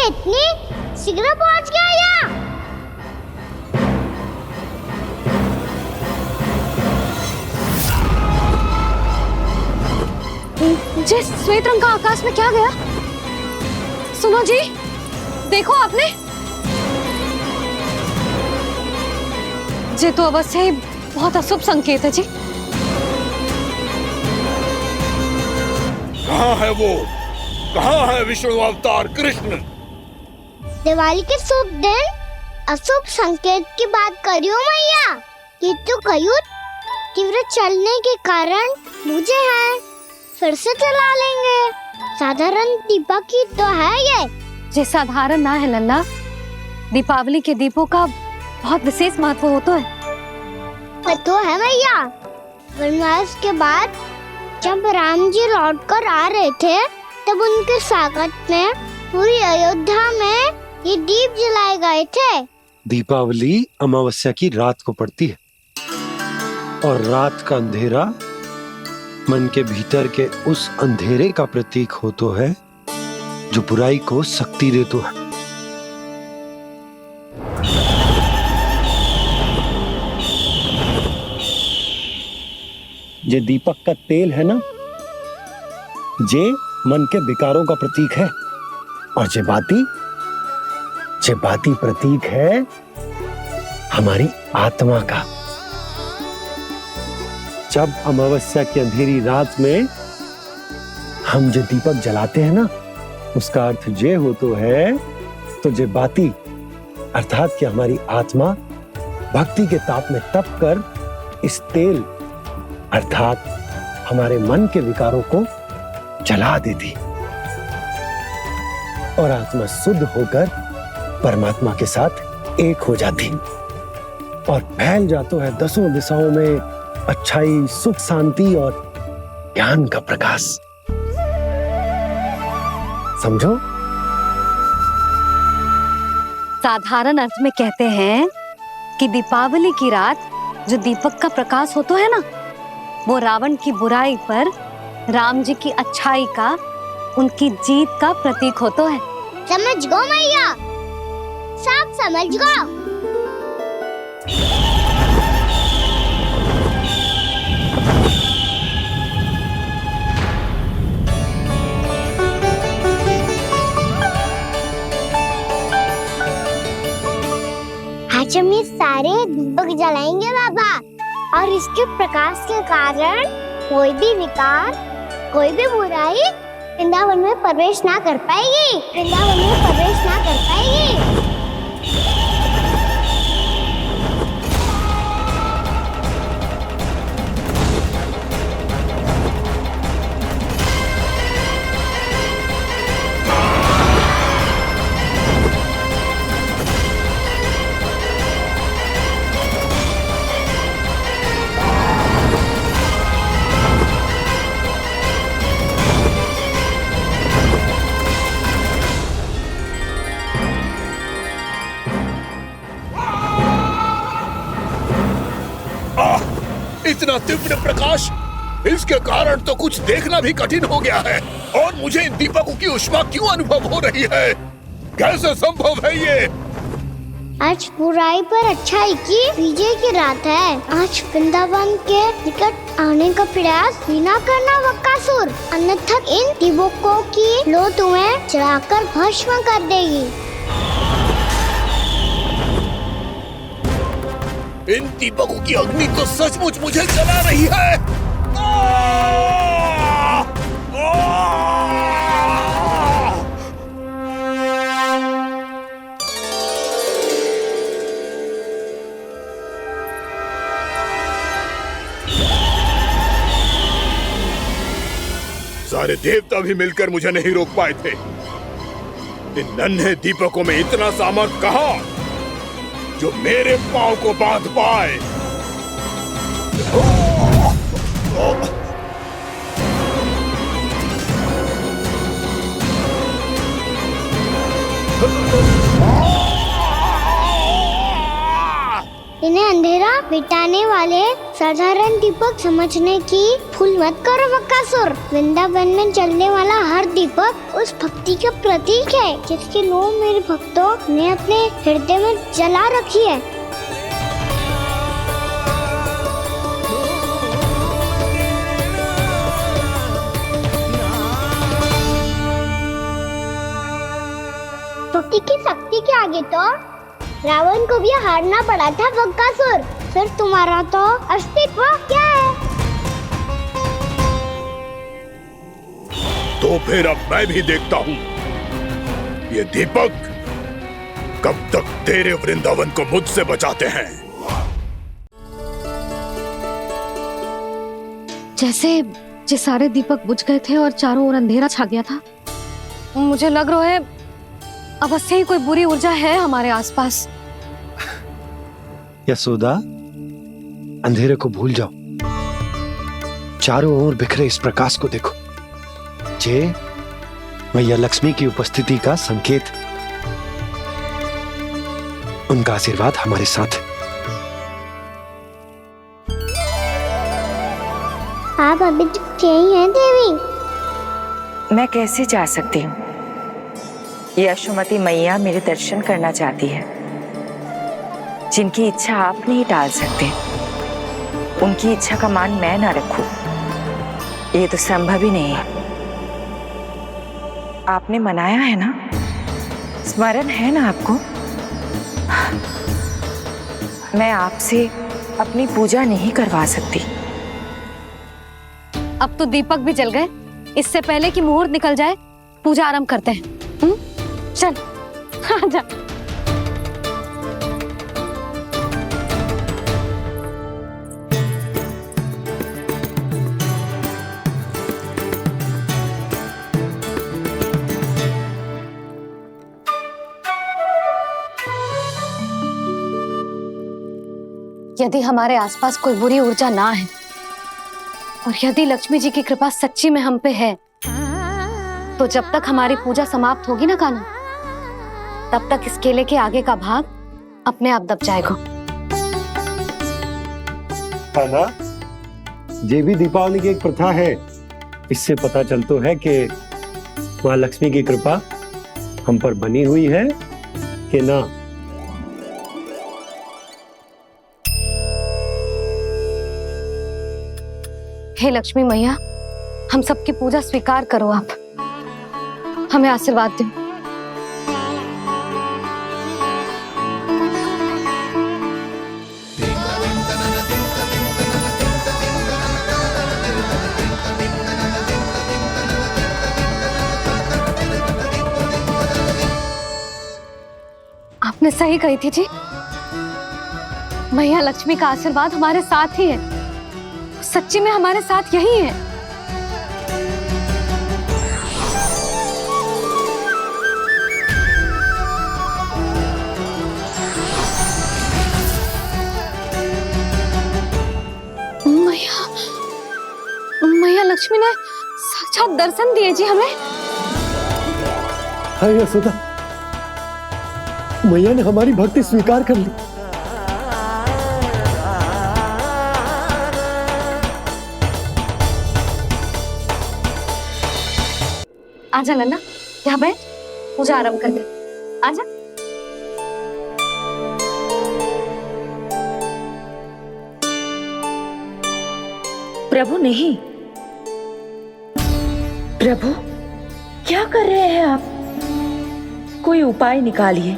Speaker 2: इतनी शीघ्र पहुंच गया यहाँ?
Speaker 5: जिस श्वेत रंग का आकाश में क्या गया? सुनो जी, देखो आपने, ये तो अवश्य ही बहुत अशुभ संकेत है जी।
Speaker 13: कहाँ है वो? कहाँ है विष्णु अवतार कृष्ण?
Speaker 2: दिवाली के शुभ दिन अशुभ संकेत की बात करियो मैया। ये तो कयूर तीव्र चलने के कारण मुझे है, फिर से चला लेंगे। साधारण दीपक ही तो है ये
Speaker 5: साधारण ना है लल्ला, दीपावली के दीपों का बहुत विशेष महत्व होता है।
Speaker 2: तो है मैया, वनवास के बाद जब राम जी लौटकर आ रहे थे तब उनके स्वागत में पूरी अयोध्या में ये दीप जलाए गए थे।
Speaker 6: दीपावली अमावस्या की रात को पड़ती है और रात का अंधेरा मन के भीतर के उस अंधेरे का प्रतीक होता है जो बुराई को शक्ति देता है। ये दीपक का तेल है ना, जे मन के विकारों का प्रतीक है, और जे बाती प्रतीक है हमारी आत्मा का। जब अमावस्या की अंधेरी रात में हम जो दीपक जलाते हैं ना, उसका अर्थ ये हो तो है, तो जे बाती अर्थात कि हमारी आत्मा भक्ति के ताप में तप कर इस तेल अर्थात हमारे मन के विकारों को जला देती और आत्मा शुद्ध होकर परमात्मा के साथ एक हो जाती और फैल जाता है दसों दिशाओं में अच्छाई, सुख, शांति और ज्ञान का प्रकाश। समझो?
Speaker 5: साधारण अर्थ में कहते हैं कि दीपावली की रात जो दीपक का प्रकाश होता है ना, वो रावण की बुराई पर राम जी की अच्छाई का, उनकी जीत का प्रतीक होता है।
Speaker 2: समझ गो मैया, सब समझ गो। आज हम ये सारे दीपक जलाएंगे बाबा, और इसके प्रकाश के कारण कोई भी विकार, कोई भी बुराई वृंदावन में प्रवेश ना कर पाएगी, वृंदावन में प्रवेश ना कर पाएगी।
Speaker 13: इतना तीव्र प्रकाश, इसके कारण तो कुछ देखना भी कठिन हो गया है। और मुझे इन दीपकों की उष्मा क्यों अनुभव हो रही है? कैसे संभव है ये?
Speaker 2: आज बुराई पर अच्छाई की विजय की रात है। आज वृंदावन के निकट आने का प्रयास भी ना करना बकासुर, अन्यथा इन दीपकों की लो तुम्हें जलाकर भस्म कर देगी।
Speaker 13: इन दीपकों की अग्नि तो सचमुच मुझे जला रही है। सारे देवता भी मिलकर मुझे नहीं रोक पाए थे। इन नन्हे दीपकों में इतना सामर्थ्य कहां जो मेरे पांव को बांध पाए।
Speaker 2: इन्हें अंधेरा मिटाने वाले साधारण दीपक समझने की भूल मत करो बकासुर। वृंदावन में जलने वाला हर दीपक उस भक्ति का प्रतीक है जिसकी लो मेरे भक्तों ने अपने हृदय में जला रखी है। स्तुति की शक्ति के आगे तो रावण को भी हारना पड़ा था बकासुर। फिर तुम्हारा तो अस्तित्व क्या है?
Speaker 13: तो फिर अब मैं भी देखता हूँ ये दीपक कब तक तेरे वृंदावन को मुझसे बचाते हैं।
Speaker 5: जैसे ये सारे दीपक बुझ गए थे और चारों ओर अंधेरा छा गया था, मुझे लग रहा है अवश्य ही कोई बुरी ऊर्जा है हमारे आसपास।
Speaker 6: यशोदा, अंधेरे को भूल जाओ, चारों ओर बिखरे इस प्रकाश को देखो। ये मैया लक्ष्मी की उपस्थिति का संकेत, उनका आशीर्वाद हमारे साथ है।
Speaker 2: आप अभी तक यही हैं देवी?
Speaker 17: मैं कैसे जा सकती हूँ? यशोमती मैया मेरे दर्शन करना चाहती है। जिनकी इच्छा आप नहीं टाल सकते, उनकी इच्छा का मान मैं ना रखूं, ये तो संभव ही नहीं है। आपने मनाया है ना, स्मरण है ना आपको? मैं आपसे अपनी पूजा नहीं करवा सकती।
Speaker 5: अब तो दीपक भी जल गए, इससे पहले कि मुहूर्त निकल जाए पूजा आरंभ करते हैं। चल आजा। यदि हमारे आसपास कोई बुरी ऊर्जा ना है और यदि लक्ष्मी जी की कृपा सच्ची में हम पे है, तो जब तक हमारी पूजा समाप्त होगी ना कान्हा, तब तक इस केले के आगे का भाग अपने आप दब जाएगा।
Speaker 6: कान्हा, ये भी दीपावली की एक प्रथा है। इससे पता चलता है कि माँ लक्ष्मी की कृपा हम पर बनी हुई है कि ना।
Speaker 5: हे लक्ष्मी मैया, हम सबकी पूजा स्वीकार करो, आप हमें आशीर्वाद दो। आपने सही कही थी जी, मैया लक्ष्मी का आशीर्वाद हमारे साथ ही है। सच्ची में हमारे साथ यही है। मैया लक्ष्मी ने साक्षात दर्शन दिए जी हमें।
Speaker 6: हाय यशोदा, मैया ने हमारी भक्ति स्वीकार कर ली।
Speaker 5: आजा नन्ना, यहाँ बैठ, पूजा आरंभ कर दे। आजा।
Speaker 17: प्रभु नहीं, प्रभु क्या कर रहे हैं आप? कोई उपाय निकालिए,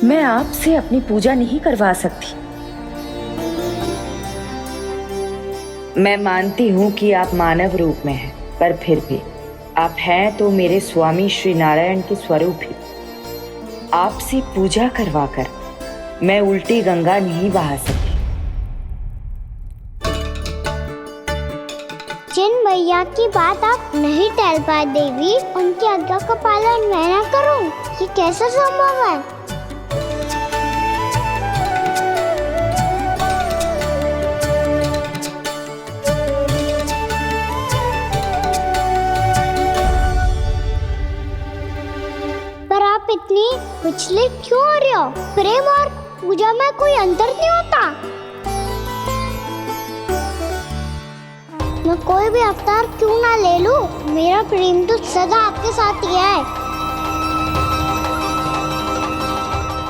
Speaker 17: मैं आपसे अपनी पूजा नहीं करवा सकती। मैं मानती हूँ कि आप मानव रूप में हैं, पर फिर भी आप हैं तो मेरे स्वामी श्री नारायण के स्वरूप ही। आपसे पूजा करवाकर मैं उल्टी गंगा नहीं बहा सकती।
Speaker 2: जिन मैया की बात आप नहीं टाल पाए देवी, उनकी आज्ञा का पालन मैं ना करूं, ये कैसे संभव है? पर आप इतनी विचलित क्यों हो रहे हो? प्रेम और पूजा में कोई अंतर नहीं होता। मैं कोई भी अवतार क्यों ना ले लूं, मेरा प्रेम तो सदा आपके साथ ही है।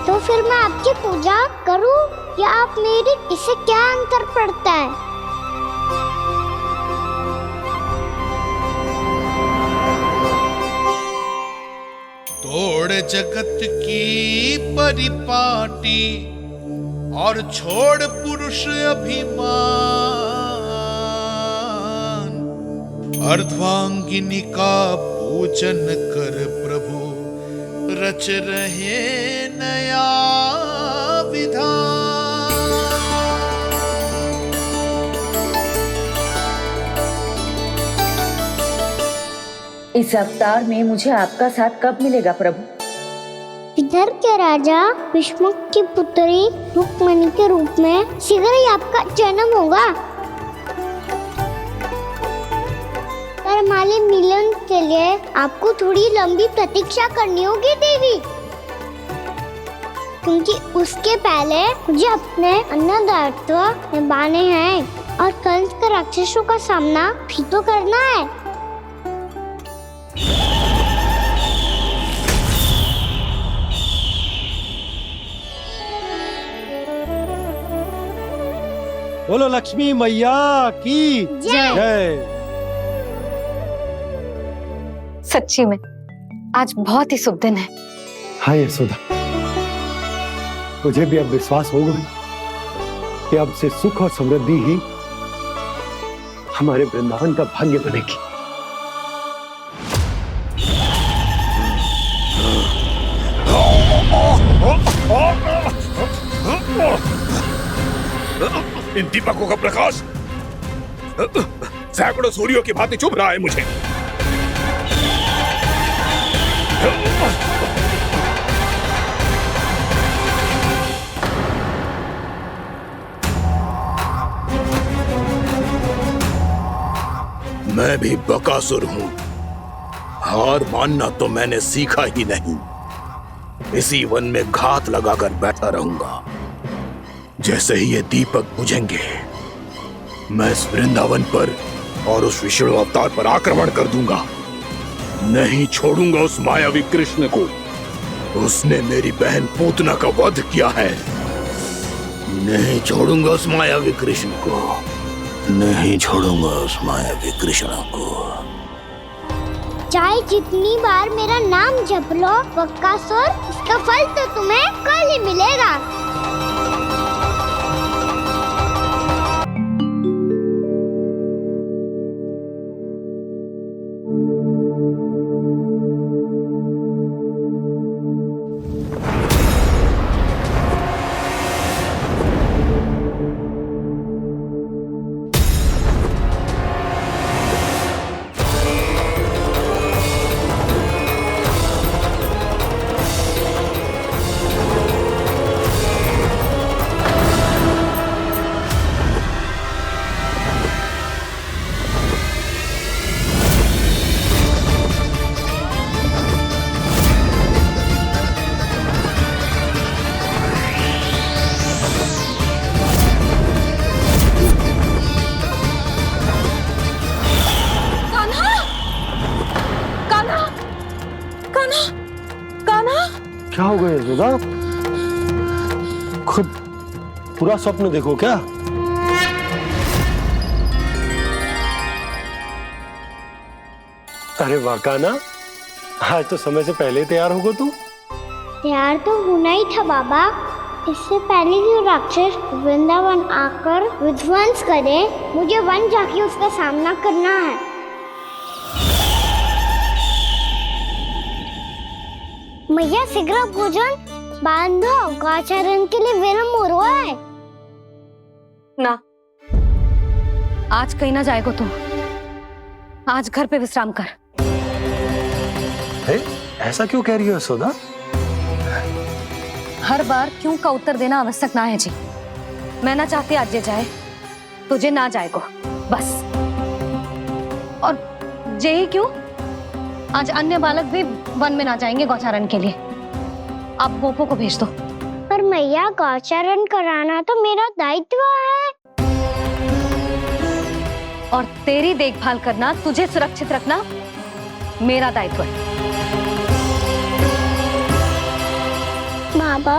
Speaker 2: तो फिर मैं आपकी पूजा करूं या आप मेरी, इससे क्या अंतर पड़ता है?
Speaker 13: तोड़ जगत की परिपाटी और छोड़ पुरुष अभिमान, अर्धांगिनी का पूजन कर प्रभु रच रहे नया विधान।
Speaker 17: इस अवतार में मुझे आपका साथ कब मिलेगा प्रभु?
Speaker 2: इधर के राजा विष्णु की पुत्री रुक्मणी के रूप में शीघ्र ही आपका जन्म होगा। पर हमारे मिलन के लिए आपको थोड़ी लंबी प्रतीक्षा करनी होगी देवी, क्योंकि उसके पहले मुझे अपने अन्य दायित्व निभाने हैं और कंस के राक्षसों का सामना भी तो करना है।
Speaker 6: बोलो लक्ष्मी मैया की जय।
Speaker 5: सच्ची में आज बहुत ही शुभ दिन है।
Speaker 6: हाँ यशोदा, मुझे भी अब विश्वास हो गया कि अब से सुख और समृद्धि ही हमारे वृंदावन का भाग्य बनेगी।
Speaker 13: इन दीपकों का प्रकाश सैकड़ों सूर्यों की भांति चुभ रहा है मुझे। मैं भी बकासुर हूं, हार मानना तो मैंने सीखा ही नहीं। इसी वन में घात लगाकर बैठा रहूंगा। जैसे ही ये दीपक बुझेंगे, मैं इस वृंदावन पर और उस विष्णु अवतार पर आक्रमण कर दूंगा। नहीं छोड़ूंगा उस मायावी कृष्ण को। उसने मेरी बहन पूतना का वध किया है। नहीं छोड़ूंगा उस मायावी कृष्ण को। नहीं छोड़ूंगा उस मायावी कृष्ण को।
Speaker 2: चाहे जितनी बार मेरा नाम जप लो बकासुर, इसका फल तो तुम्हें कल ही मिलेगा।
Speaker 6: क्या हो गया यशोदा? खुद पूरा स्वप्न देखो क्या? अरे वाह कान्हा, आज तो समय से पहले तैयार होगा तू।
Speaker 2: तैयार तो होना ही था बाबा। इससे पहले कि राक्षस वृंदावन आकर विध्वंस करे, मुझे वन जाके उसका सामना करना है। मैया शीघ्र भोजन बांधो, गौचरण के लिए विलंब हो रहा है।
Speaker 5: ना, आज कहीं ना जाएगा तू। आज घर पे विश्राम कर।
Speaker 6: ऐसा क्यों कह रही हो यशोदा?
Speaker 5: हर बार क्यों का उत्तर देना आवश्यक ना है जी। मैं ना चाहती आज ये जाए, तुझे ना जाएगा बस। और जे ही क्यों, आज अन्य बालक भी वन में ना जाएंगे गौचारण के लिए। आप गोपो को भेज दो।
Speaker 2: पर मैया गौचरण कराना तो मेरा दायित्व है।
Speaker 5: और तेरी देखभाल करना, तुझे सुरक्षित रखना मेरा दायित्व है।
Speaker 2: बाबा,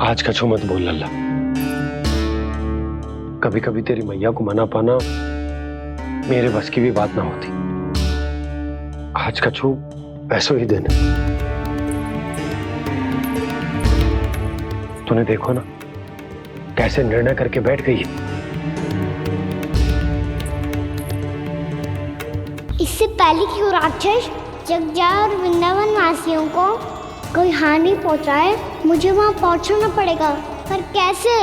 Speaker 6: आज का छो मत बोल लल्ला। कभी कभी तेरी मैया को मना पाना मेरे बस की भी बात ना होती। आज कछु पैसों ही देने। तूने देखो ना कैसे निर्णय करके बैठ गई है।
Speaker 2: इससे पहले कि वो राक्षस जगजा और वृंदावन वासियों को कोई हानि पहुंचाए, मुझे वहां पहुंचना पड़ेगा। पर कैसे?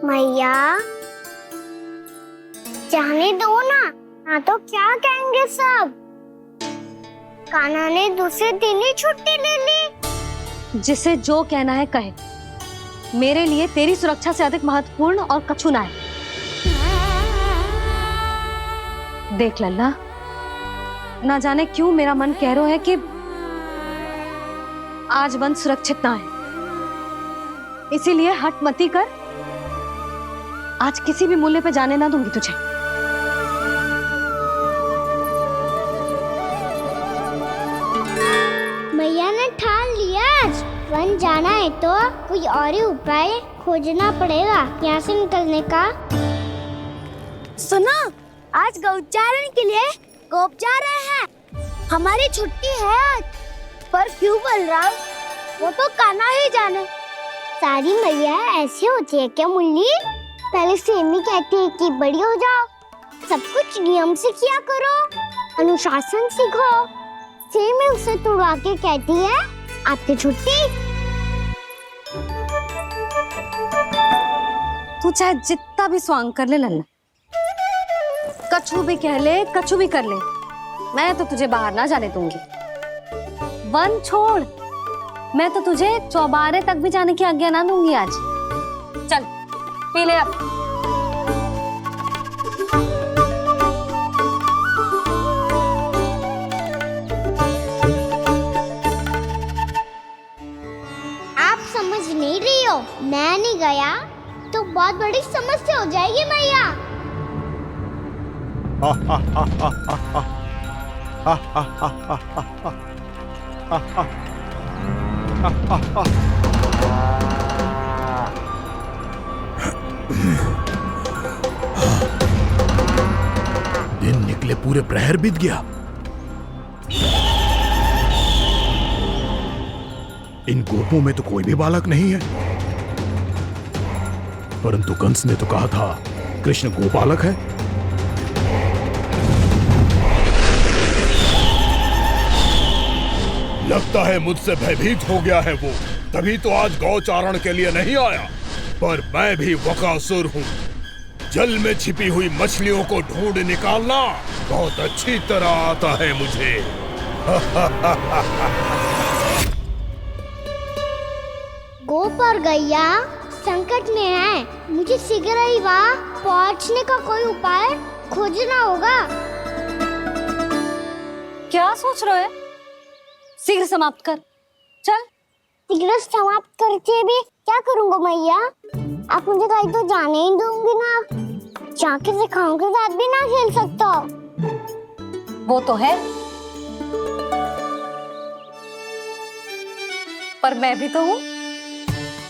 Speaker 2: मैया जाने दो ना तो क्या कहेंगे सब। कान्हा ने दूसरे दिन ही छुट्टी ले ली।
Speaker 5: जिसे जो कहना है कहे, मेरे लिए तेरी सुरक्षा से अधिक महत्वपूर्ण और कछु ना है। देख लल्ला, ना जाने क्यों मेरा मन कह रहा है कि आज वन सुरक्षित ना है, इसीलिए हट मती कर। आज किसी भी मूल्य पे जाने ना दूंगी तुझे।
Speaker 2: मैया ने ठान लिया, आज वन जाना है तो कोई और ही उपाय खोजना पड़ेगा यहाँ से निकलने का। सुनो, आज गौचारण के लिए गोप जा रहे हैं। हमारी छुट्टी है आज। पर क्यों बलराम? वो तो कान्हा ही जाने। सारी मैया ऐसी होती है क्या मुन्नी? पहले सेमी कहती है कि बड़ी हो जाओ, सब कुछ नियम से किया करो, अनुशासन सीखो। सेमी उसे तुड़वा के कहती है आपकी छुट्टी।
Speaker 5: तू चाहे जितना भी स्वांग कर ले लल्ला, कछु भी कह ले, कछु भी कर ले, मैं तो तुझे बाहर ना जाने दूंगी। वन छोड़, मैं तो तुझे चौबारे तक भी जाने की आज्ञा ना दूंगी आज। चल पी ले अब।
Speaker 2: आप समझ नहीं रही हो, मैं नहीं गया तो बहुत बड़ी समस्या हो जाएगी मैया।
Speaker 13: दिन निकले पूरे प्रहर बीत गया। इन गोपों में तो कोई भी बालक नहीं है, परंतु कंस ने तो कहा था कृष्ण गोपालक है। लगता है मुझसे भयभीत हो गया है वो, तभी तो आज गौचारण के लिए नहीं आया। पर मैं भी बकासुर हूँ, जल में छिपी हुई मछलियों को ढूंढ निकालना बहुत अच्छी तरह आता है मुझे।
Speaker 2: गोप और गैया संकट में है, मुझे शीघ्र ही वहाँ पहुँचने का कोई उपाय खोजना होगा।
Speaker 5: क्या सोच रहे हो? शीघ्र समाप्त कर, चल।
Speaker 2: शीघ्र समाप्त करके भी क्या करूँगा मैया? आप मुझे कहीं तो जाने ही दूंगी ना। जाके सिखाओं के साथ भी ना खेल सकता।
Speaker 5: वो तो है, पर मैं भी तो हूँ,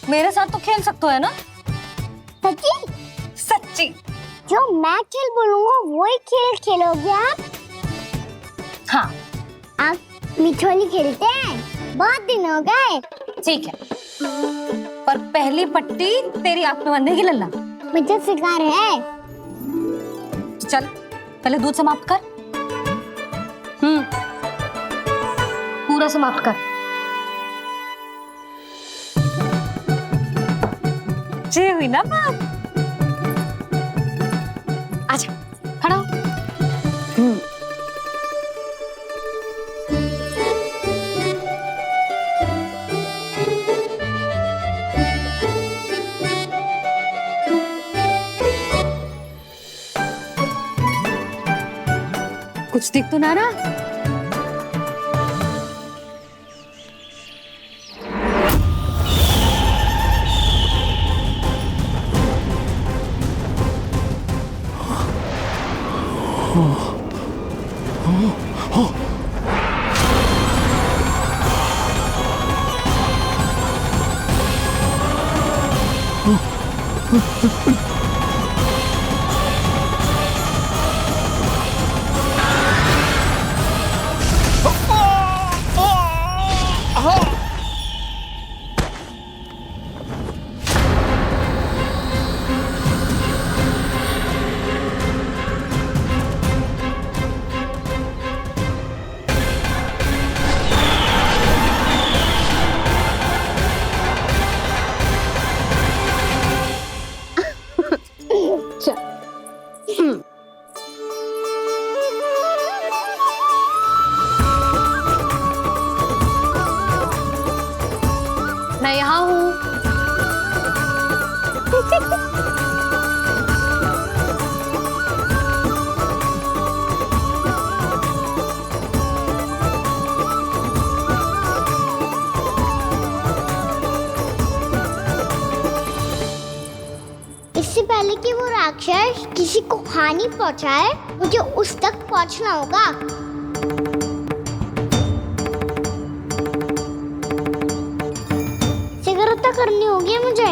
Speaker 5: मेरे साथ तो खेल सकते हो है ना?
Speaker 2: सच्ची?
Speaker 5: सच्ची।
Speaker 2: जो मैं खेल बोलूँगा वही खेल खेलोगे आप?
Speaker 5: हाँ।
Speaker 2: आप मिठोली खेलते हैं? बहुत दिन हो गए।
Speaker 5: ठीक है, पर पहली पट्टी तेरी आंख में बंधेगी लल्ला।
Speaker 2: मुझे शिकार है।
Speaker 5: चल पहले दूध समाप्त कर। पूरा समाप्त कर। जे हुई ना बात। आजा खड़ा हो। कुछ दिख तो ना रहा? मैं यहाँ हूँ।
Speaker 2: इससे पहले कि वो राक्षस किसी को हानि पहुंचाए, मुझे उस तक पहुंचना होगा। शीघ्रता करनी होगी मुझे।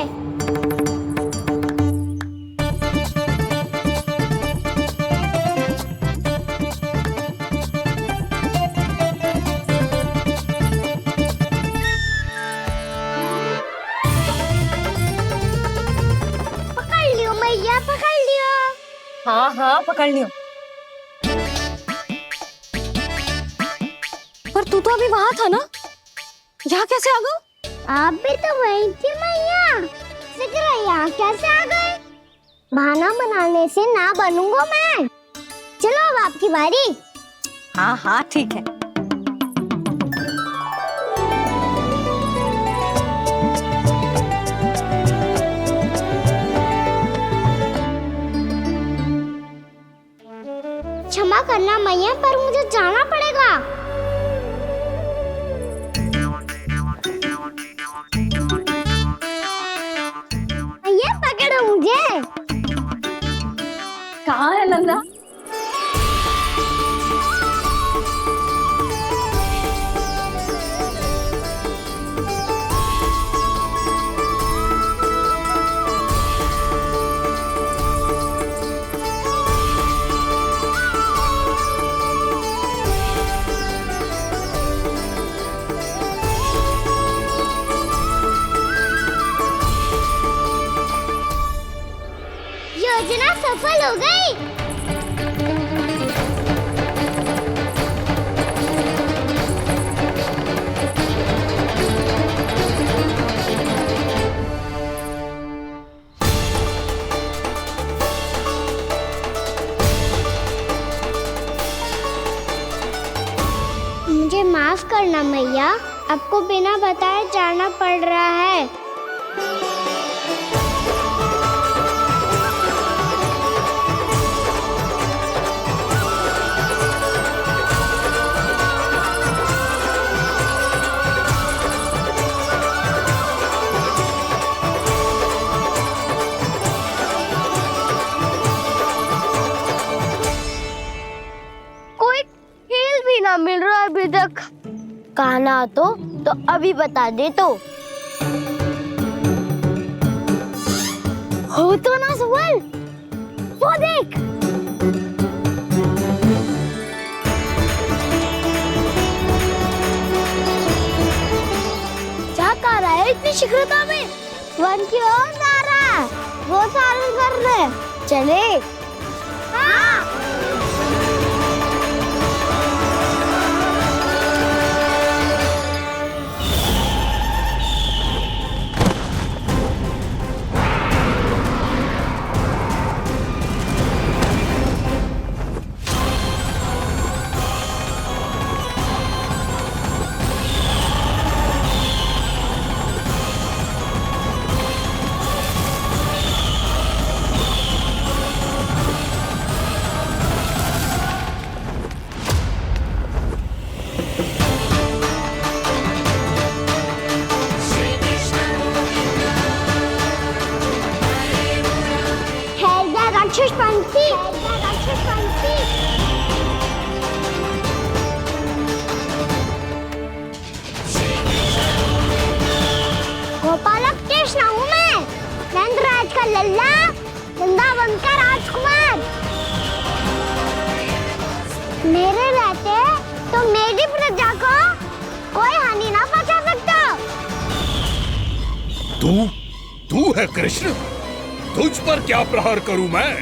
Speaker 2: पकड़ लियो मैया, पकड़ लियो।
Speaker 5: हाँ हाँ पकड़ लियो। पर तू तो अभी वहां था ना, यहाँ कैसे आ गया?
Speaker 2: आप भी तो वही थी मैया। शीघ्र यहाँ कैसे आ गए? बहाना बनाने से ना बनूंगा मैं। चलो अब आपकी बारी।
Speaker 5: हाँ हाँ ठीक है।
Speaker 2: क्षमा करना मैया, पर मुझे जाना पड़ेगा। मैया पकड़ो मुझे।
Speaker 5: कहाँ है नंदा?
Speaker 2: योजना सफल हो गई। मुझे माफ करना मैया, आपको बिना बताए जाना पड़ रहा है।
Speaker 1: कोई खेल भी ना मिल रहा अभी तक। कहना तो अभी बता दे तो। हो तो ना सवाल, वो देख। क्या कर रहा है इतनी शीघ्रता में?
Speaker 2: वन की ओर जा रहा है, वो चालू कर दे।
Speaker 1: चले।
Speaker 2: हाँ। राक्षस पंछी, राक्षस पंछी। गोपालक कृष्ण हूँ मैं, नंदराज का लल्ला, वृंदावन का राजकुमार। मेरे रहते तो मेरी प्रजा को कोई हानि ना पहुंचा सकता।
Speaker 13: तू है कृष्ण? तुझ पर क्या प्रहार करूं मैं?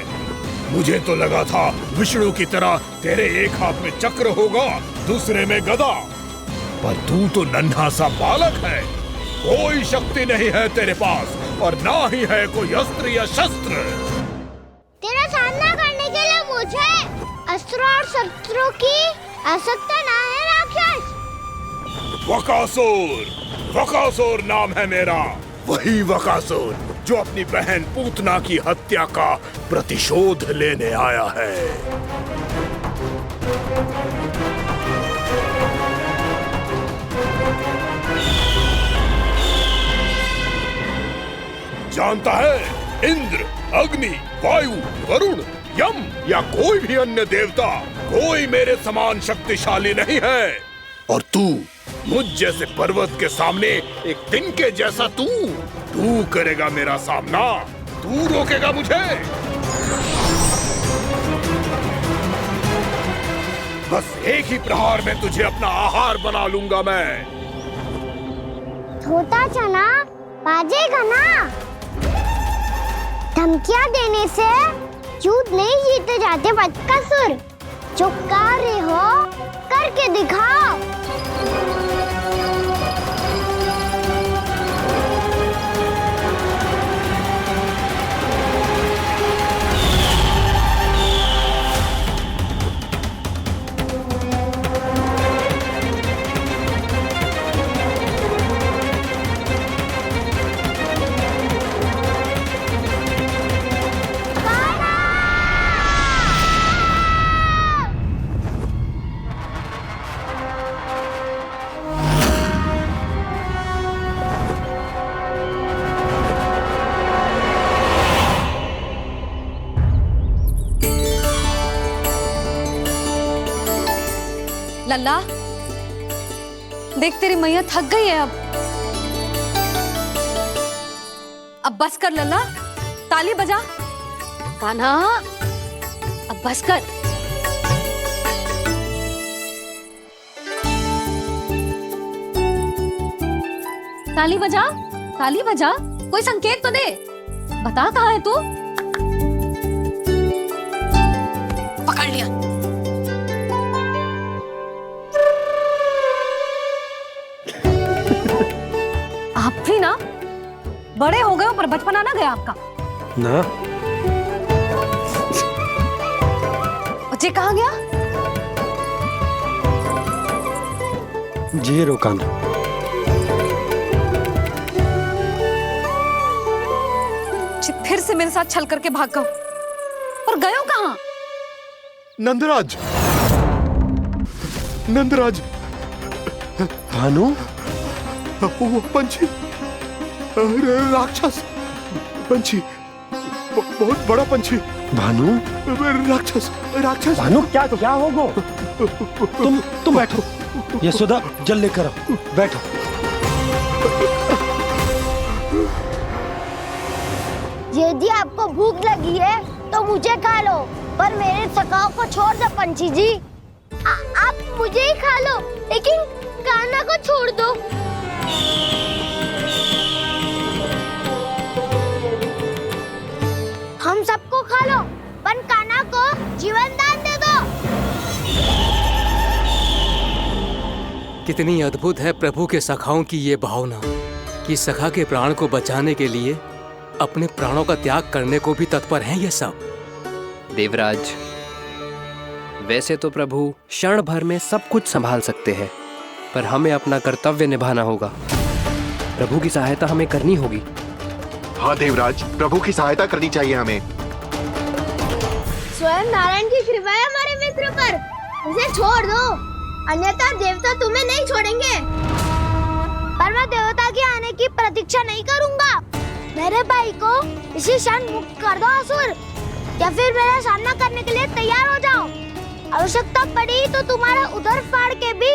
Speaker 13: मुझे तो लगा था विष्णु की तरह तेरे एक हाथ में चक्र होगा, दूसरे में गदा, पर तू तो नन्हा सा बालक है। कोई शक्ति नहीं है तेरे पास और ना ही है कोई अस्त्र या शस्त्र।
Speaker 2: तेरा सामना करने के लिए मुझे अस्त्र और शस्त्रों की आवश्यकता ना है राक्षस।
Speaker 13: वकासुर नाम है मेरा, वही वकासुर जो अपनी बहन पूतना की हत्या का प्रतिशोध लेने आया है। जानता है, इंद्र, अग्नि, वायु, वरुण, यम या कोई भी अन्य देवता कोई मेरे समान शक्तिशाली नहीं है। और तू मुझ जैसे पर्वत के सामने एक तिनके जैसा तू करेगा मेरा सामना? तू रोकेगा मुझे? बस एक ही प्रहार में तुझे अपना आहार बना लूंगा मैं।
Speaker 2: छोटा चना बाजेगा ना। धमकियां देने से युद्ध नहीं जीते जाते बदकसूर। जो कार्य हो करके दिखाओ।
Speaker 5: लल्ला, देख तेरी मैया थक गई है अब बस कर लल्ला, ताली बजा। कान्हा, अब बस कर। ताली बजा, ताली बजा, कोई संकेत तो दे, बता कहाँ है तू? पकड़ लिया। आप भी ना बड़े हो गए हो पर बचपना ना गया आपका
Speaker 6: ना।
Speaker 5: बच्चे कहाँ गया?
Speaker 6: जी रोकान।
Speaker 5: फिर से मेरे साथ छल करके भाग गए और गए हो कहाँ?
Speaker 13: नंदराज, नंदराज।
Speaker 6: भानु,
Speaker 13: वो पंछी, राक्षस पंछी, बहुत बड़ा पंछी।
Speaker 6: भानु,
Speaker 13: राक्षस, राक्षस।
Speaker 6: भानु, क्या होगा? तुम बैठो, यशोदा जल लेकर आओ, बैठो।
Speaker 2: यदि आपको भूख लगी है तो मुझे खा लो, पर मेरे सखाओं को छोड़ दो पंछी जी। आप मुझे ही खा लो, लेकिन कान्हा को छोड़ दो। हम सबको खा लो, पर कान्हा को जीवन दान दे दो।
Speaker 19: कितनी अद्भुत है प्रभु के सखाओं की ये भावना कि सखा के प्राण को बचाने के लिए अपने प्राणों का त्याग करने को भी तत्पर हैं ये सब।
Speaker 20: देवराज, वैसे तो प्रभु क्षण भर में सब कुछ संभाल सकते हैं, पर हमें अपना कर्तव्य निभाना होगा। प्रभु की सहायता हमें करनी होगी।
Speaker 11: हाँ देवराज, प्रभु की सहायता करनी चाहिए हमें।
Speaker 2: स्वयं नारायण की कृपा है हमारे मित्र पर, उसे छोड़ दो, अन्यथा देवता तुम्हें नहीं छोड़ेंगे। पर मैं देवता के आने की प्रतीक्षा नहीं करूंगा। मेरे भाई को इसी क्षण मुक्त कर दो असुर, या फिर मेरा सामना करने के लिए तैयार हो जाओ। आवश्यकता पड़ी तो तुम्हारा उधर फाड़ के भी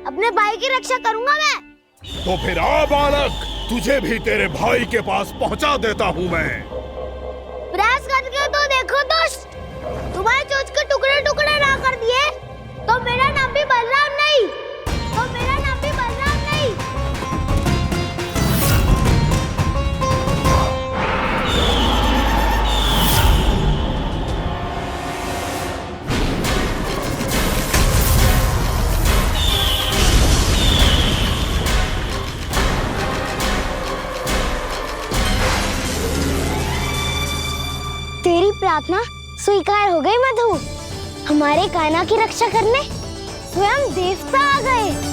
Speaker 2: अपने भाई की रक्षा करूंगा मैं।
Speaker 13: तो फिर आ बालक, तुझे भी तेरे भाई के पास पहुंचा देता हूं मैं।
Speaker 2: हमारे चोच के टुकड़े टुकड़े ना कर दिए तो मेरा नाम भी बलराम नहीं, तो मेरा नाम भी बलराम नहीं। तेरी प्रार्थना स्वीकार हो गई मधु। हमारे कान्हा की रक्षा करने स्वयं देवता आ गए।